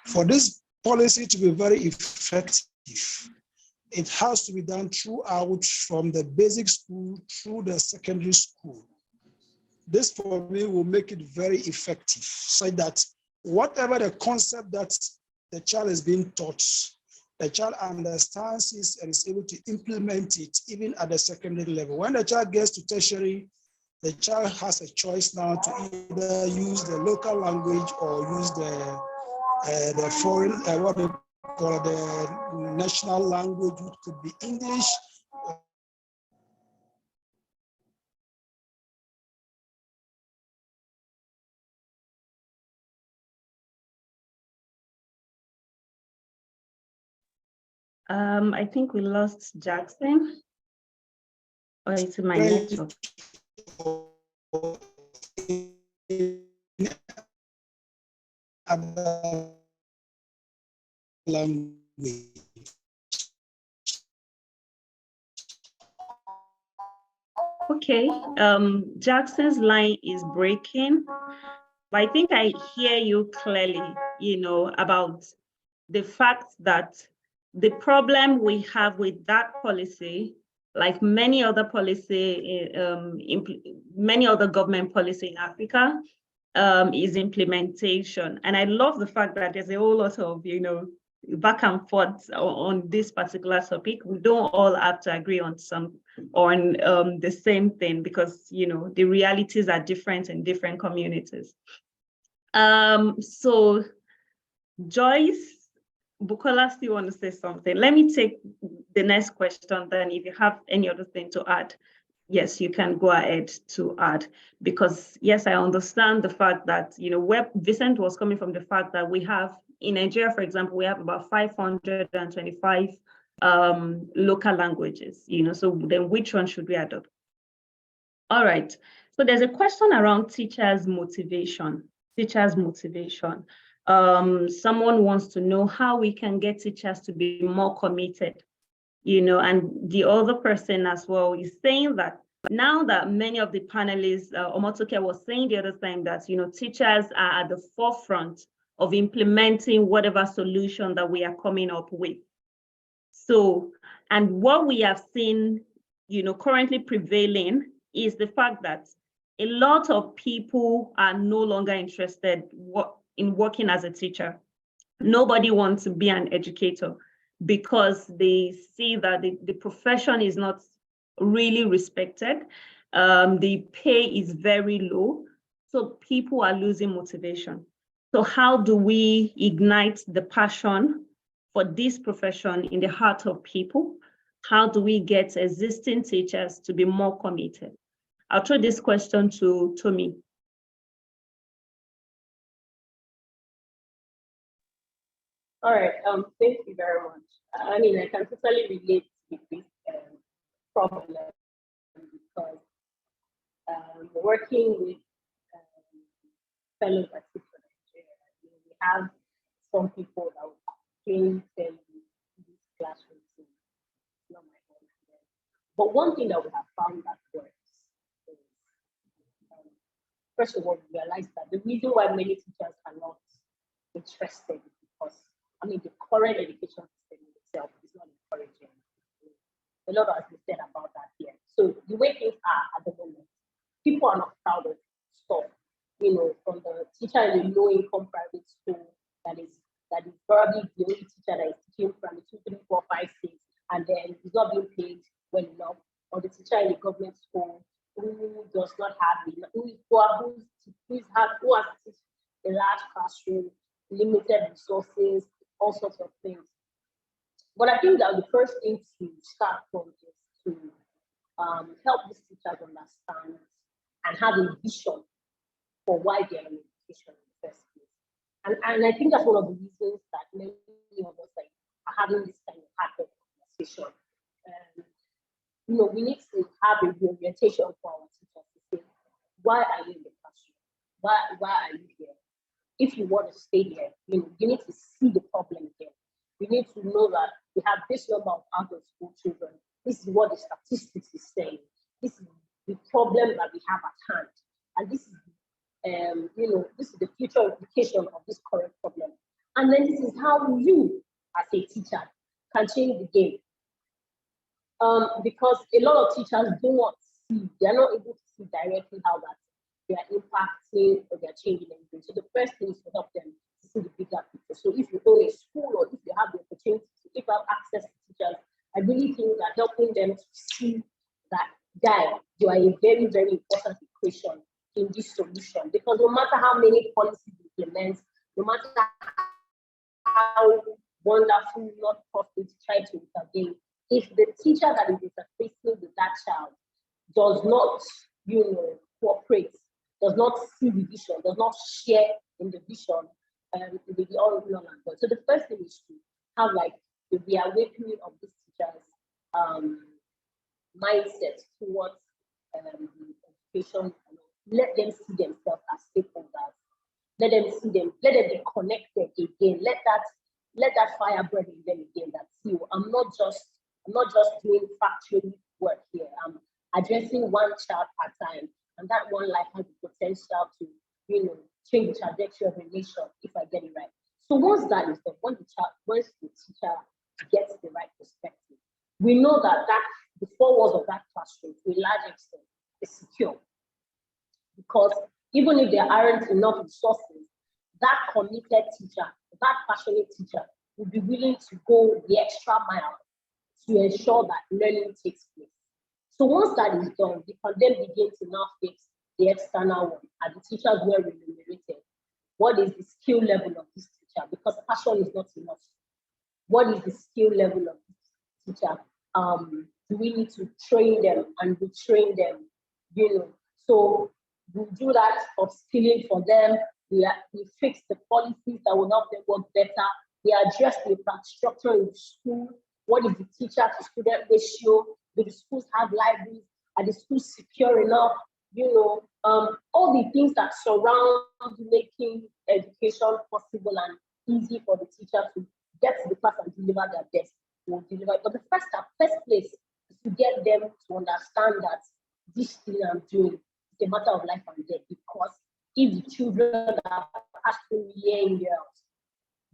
Speaker 16: For this policy to be very effective, it has to be done throughout, from the basic school through the secondary school. This for me will make it very effective, so that whatever the concept that the child is being taught, the child understands it and is able to implement it even at the secondary level. When the child gets to tertiary, the child has a choice now to either use the local language or use the foreign, what we call the national language, which could be English.
Speaker 6: I think we lost Jackson. Or it's my network. Okay, Jackson's line is breaking, but I think I hear you clearly, about the fact that the problem we have with that policy, like many other policy, many other government policy in Africa, is implementation. And I love the fact that there's a whole lot of, back and forth on this particular topic. We don't all have to agree on the same thing, because the realities are different in different communities. So Joyce, Bukola still want to say something. Let me take the next question, then if you have any other thing to add, yes, you can go ahead to add. Because yes, I understand the fact that, where Vincent was coming from, the fact that we have, in Nigeria, for example, we have about 525 local languages, so then which one should we adopt? All right, so there's a question around teachers' motivation. Someone wants to know how we can get teachers to be more committed, and the other person as well is saying that now that many of the panelists, Omotoke was saying the other time that, teachers are at the forefront of implementing whatever solution that we are coming up with. So, and what we have seen, currently prevailing is the fact that a lot of people are no longer interested in working as a teacher. Nobody wants to be an educator because they see that the profession is not really respected. The pay is very low, so people are losing motivation. So how do we ignite the passion for this profession in the heart of people? How do we get existing teachers to be more committed? I'll throw this question to Tomi.
Speaker 14: All right, thank you very much. I mean, I can totally relate with this problem because working with fellows at CCW, we have some people that would claim in these classrooms. Not my own. But one thing that we have found that works is, first of all, we realize that the reason why many teachers are not interested is because, I mean, the current education system itself is not encouraging. A lot has been said about that here. So the way things are at the moment, people are not proud of stuff. You know, from the teacher in a low-income private school that is probably the only teacher that is teaching from 2, 3, 4, 5, 6, and then he's not being paid well enough, or the teacher in a government school who does not have enough, who has to teach a large classroom, limited resources, all sorts of things. But I think that the first thing to start from is to help these teachers understand and have a vision for why they are in education in the first place. And I think that's one of the reasons that many of us are having this kind of heartfelt conversation. You know, we need to have a reorientation for our teachers to say, why are you in the classroom? Why are you here? If you want to stay here, you need to see the problem here. You need to know that we have this number of out-of-school children. This is what the statistics is saying. This is the problem that we have at hand. And this is, this is the future implication of this current problem. And then this is how you, as a teacher, can change the game. Because a lot of teachers do not see, they're not able to see directly how that they are impacting or they're changing anything. So the first thing is to help them to see the bigger picture. So if you own a school or if you have the opportunity to, if you have access to teachers, I really think that helping them to see that, you are a very, very important equation in this solution. Because no matter how many policies we implement, no matter how wonderful, not profit try to intervene, if the teacher that is interfacing with that child does not, cooperate, does not see the vision, does not share in the vision, it will be all wrong and good. So the first thing is to have the awakening of these teachers' mindset towards education. Let them see themselves as stakeholders. Let them see them. Let them be connected again. Let that fire burn in them again. That see, I'm not just doing factual work here. I'm addressing one child at a time, and that one life has the potential to, change the trajectory of a nation if I get it right. So once that is done, once the teacher gets the right perspective, we know that the four walls of that classroom, to a large extent, is secure. Because even if there aren't enough resources, that committed teacher, that passionate teacher, will be willing to go the extra mile to ensure that learning takes place. So once that is done, we can then begin to now fix the external one. Are the teachers well remunerated? What is the skill level of this teacher? Because passion is not enough. What is the skill level of this teacher? Do we need to train them and retrain them? So we do that upskilling for them. We fix the policies that will help them work better. We address the infrastructure in the school. What is the teacher to student ratio? Do the schools have libraries? Are the schools secure enough? All the things that surround making education possible and easy for the teacher to get to the class and deliver their best. But the first place is to get them to understand that this thing I'm doing is a matter of life and death. Because if the children that are passing year in, year out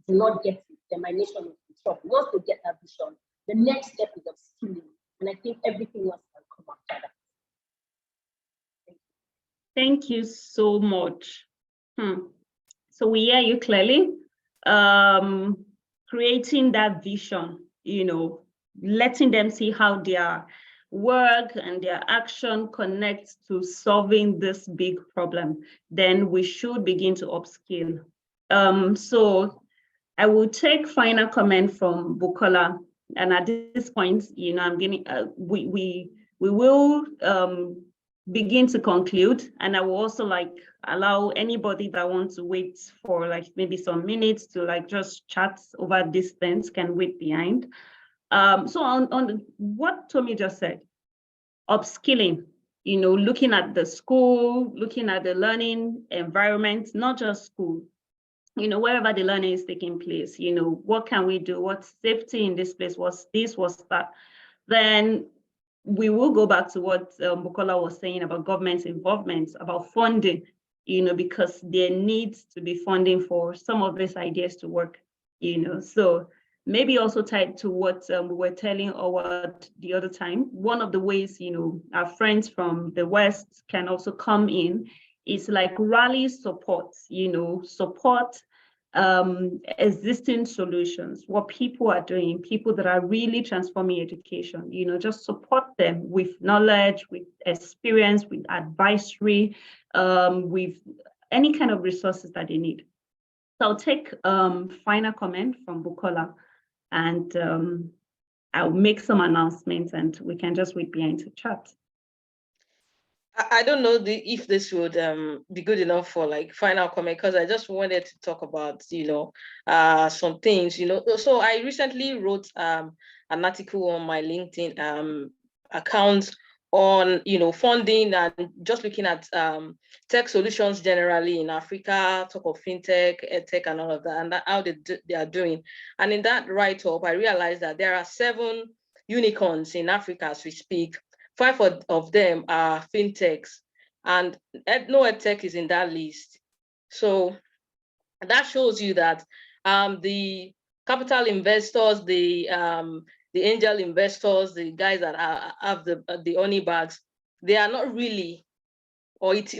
Speaker 14: do not get it, then my nation will be trouble. Once they get that vision, the next step is upskilling. And I think everything else can come after that.
Speaker 6: Thank you so much. So we hear you clearly. Creating that vision, letting them see how their work and their action connects to solving this big problem, then we should begin to upskill. So I will take final comment from Bukola, and at this point, I'm getting we will begin to conclude, and I will also allow anybody that wants to wait for maybe some minutes to just chat over distance can wait behind. So on what Tommy just said, upskilling, looking at the school, looking at the learning environment, not just school, wherever the learning is taking place, what can we do? What's safety in this place? What's this? What's that? Then we will go back to what Bukola was saying about government's involvement, about funding, because there needs to be funding for some of these ideas to work, So maybe also tied to what we were telling Howard the other time, one of the ways, our friends from the West can also come in is rally support, support existing solutions, what people are doing, people that are really transforming education, just support them with knowledge, with experience, with advisory, with any kind of resources that they need. So I'll take final comment from Bukola, and I'll make some announcements, and we can just wait behind to chat.
Speaker 12: I don't know if this would be good enough for final comment, because I just wanted to talk about some things. So I recently wrote an article on my LinkedIn account on funding and just looking at tech solutions generally in Africa, talk of fintech, edtech, and all of that, and how they are doing. And in that write-up, I realized that there are 7 unicorns in Africa as we speak. 5 of them are fintechs, and no edtech is in that list. So that shows you that the capital investors, the angel investors, the guys that have the honey bags, they are not really, or it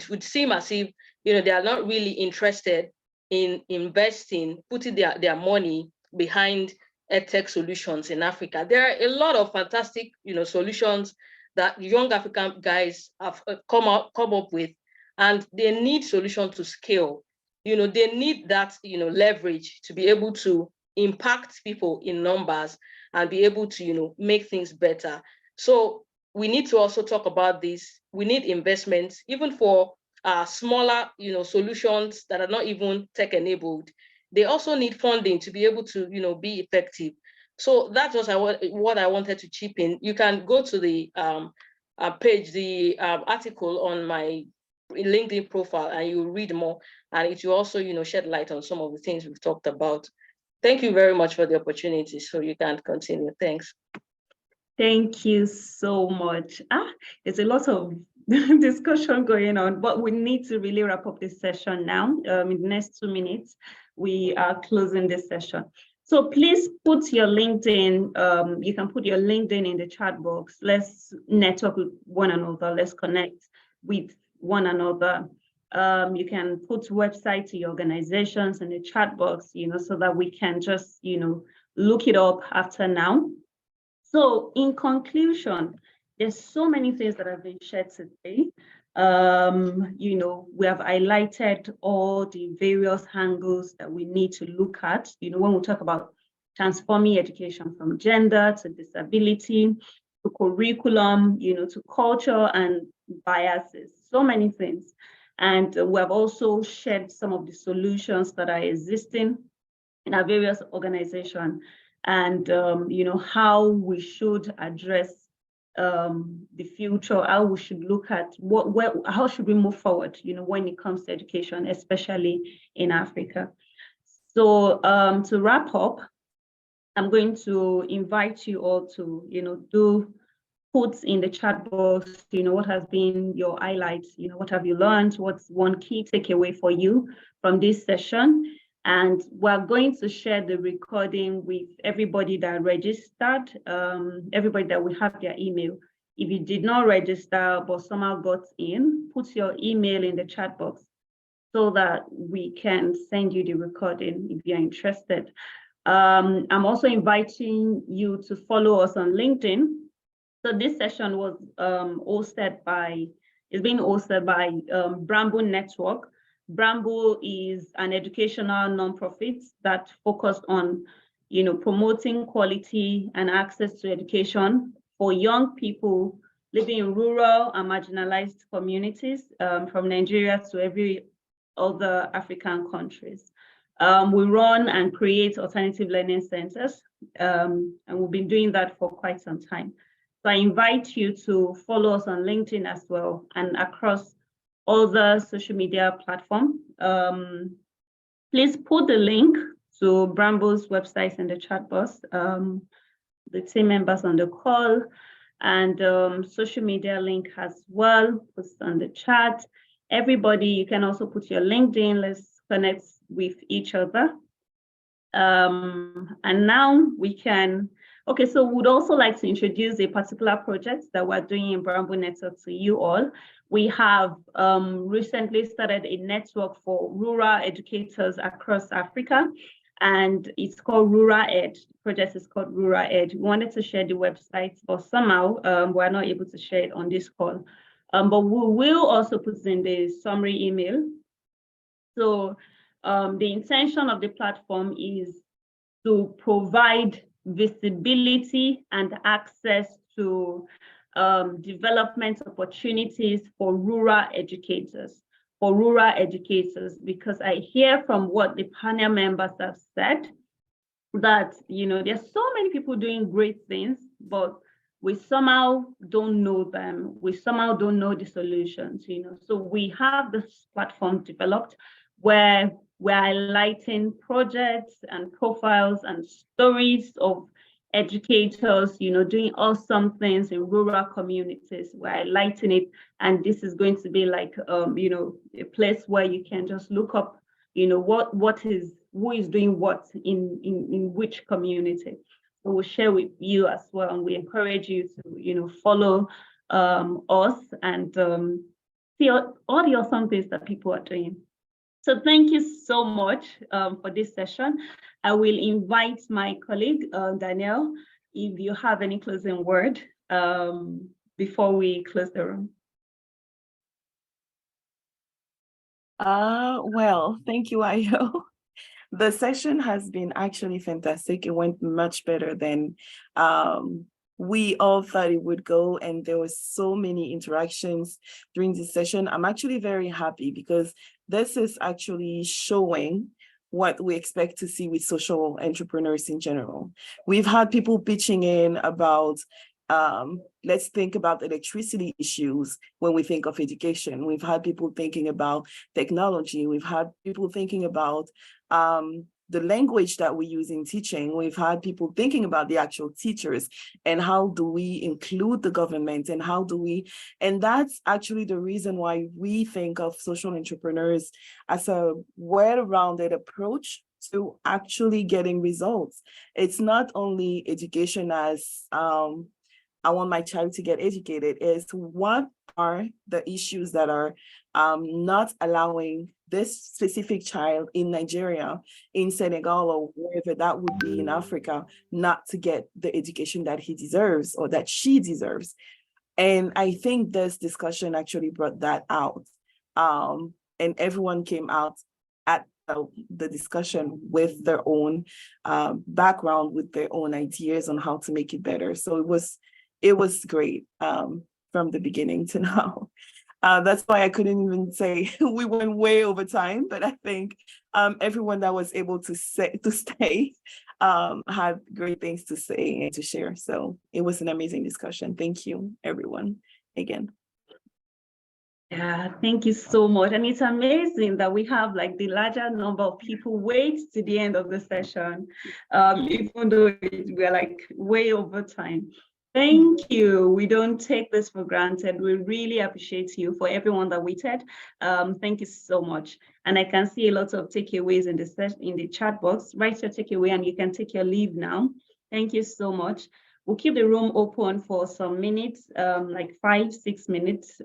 Speaker 12: would seem as if they are not really interested in investing, putting their money behind edtech solutions in Africa. There are a lot of fantastic solutions that young African guys have come up with, and they need solutions to scale. They need that leverage to be able to impact people in numbers and be able to make things better. So we need to also talk about this. We need investments even for smaller solutions that are not even tech enabled. They also need funding to be able to be effective. So that was what I wanted to chip in. You can go to the page, the article on my LinkedIn profile, and you'll read more, and it will also shed light on some of the things we've talked about. Thank you very much for the opportunity. So you can continue. Thanks.
Speaker 6: Thank you so much. There's a lot of discussion going on, but we need to really wrap up this session now. In the next 2 minutes, we are closing this session. So please put your LinkedIn, you can put your LinkedIn in the chat box. Let's network with one another. Let's connect with one another. You can put website to your organizations in the chat box, so that we can just, look it up after now. So in conclusion, there's so many things that have been shared today. We have highlighted all the various angles that we need to look at, when we talk about transforming education from gender to disability, to curriculum, to culture and biases, so many things. And we have also shared some of the solutions that are existing in our various organizations, and how we should address the future, how we should look at how should we move forward, when it comes to education, especially in Africa. So to wrap up, I'm going to invite you all to, do put in the chat box, what has been your highlights, what have you learned, what's one key takeaway for you from this session. And we're going to share the recording with everybody that registered, everybody that will have their email. If you did not register but somehow got in, put your email in the chat box so that we can send you the recording if you're interested. I'm also inviting you to follow us on LinkedIn. So this session was being hosted by Bramble Network. Bramble is an educational nonprofit that focused on, promoting quality and access to education for young people living in rural and marginalized communities from Nigeria to every other African countries. We run and create alternative learning centers, and we've been doing that for quite some time. So I invite you to follow us on LinkedIn as well and across all the social media platforms. Please put the link to Bramble's website in the chat box, the team members on the call, and social media link as well, put on the chat. Everybody, you can also put your LinkedIn, let's connect with each other. And now we can, okay, so we'd also like to introduce a particular project that we're doing in Bramble Network to you all. We have recently started a network for rural educators across Africa, and it's called Rural Ed. The project is called Rural Ed. We wanted to share the website, but somehow we're not able to share it on this call. But we will also put in the summary email. So the intention of the platform is to provide visibility and access to development opportunities for rural educators, because I hear from what the panel members have said that, there's so many people doing great things, but we somehow don't know them. We somehow don't know the solutions, So we have this platform developed where we're highlighting projects and profiles and stories of educators, doing awesome things in rural communities. We're highlighting it, and this is going to be like, a place where you can just look up, who is doing what in which community. So we'll share with you as well, and we encourage you to, follow us and see all the awesome things that people are doing. So thank you so much for this session. I will invite my colleague, Danielle, if you have any closing word before we close the room.
Speaker 7: Well, thank you, Ayo. The session has been actually fantastic. It went much better than we all thought it would go, and there were so many interactions during this session. I'm actually very happy because this is actually showing what we expect to see with social entrepreneurs in general. We've had people pitching in about let's think about electricity issues when we think of education. We've had people thinking about technology. We've had people thinking about the language that we use in teaching. We've had people thinking about the actual teachers and how do we include the government and and that's actually the reason why we think of social entrepreneurs as a well-rounded approach to actually getting results. It's not only education as I want my child to get educated, is what are the issues that are not allowing this specific child in Nigeria, in Senegal, or wherever that would be in Africa, not to get the education that he deserves or that she deserves. And I think this discussion actually brought that out. And everyone came out at the discussion with their own background, with their own ideas on how to make it better. So it was great from the beginning to now. That's why I couldn't even say we went way over time, but I think everyone that was able to stay had great things to say and to share. So it was an amazing discussion. Thank you, everyone, again.
Speaker 6: Yeah, thank you so much. And it's amazing that we have like the larger number of people wait to the end of the session, even though we're like way over time. Thank you. We don't take this for granted. We really appreciate you for everyone that waited. Thank you so much. And I can see a lot of takeaways in the chat box. Write your takeaway and you can take your leave now. Thank you so much. We'll keep the room open for some minutes, like 5-6 minutes,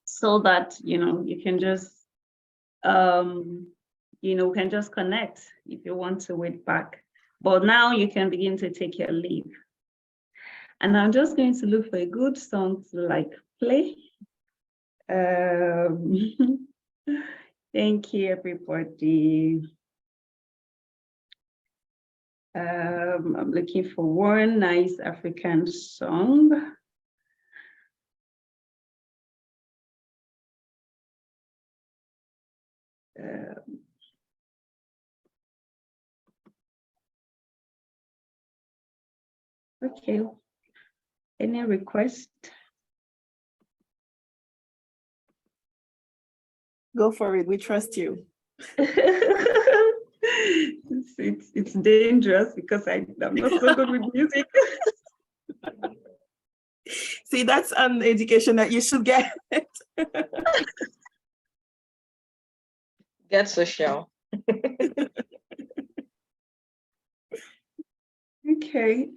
Speaker 6: so that you can just you know, can just connect if you want to wait back. But now you can begin to take your leave. And I'm just going to look for a good song to like play. Thank you, everybody. I'm looking for one nice African song. Okay, any request?
Speaker 7: Go for it, we trust you.
Speaker 6: It's dangerous because I'm not so good with music.
Speaker 7: See, that's an education that you should get.
Speaker 12: Get social.
Speaker 6: Okay.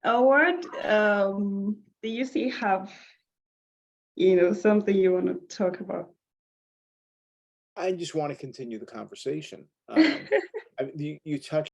Speaker 6: Howard, do you still have, you know, something you want to talk about?
Speaker 15: I just want to continue the conversation. You touched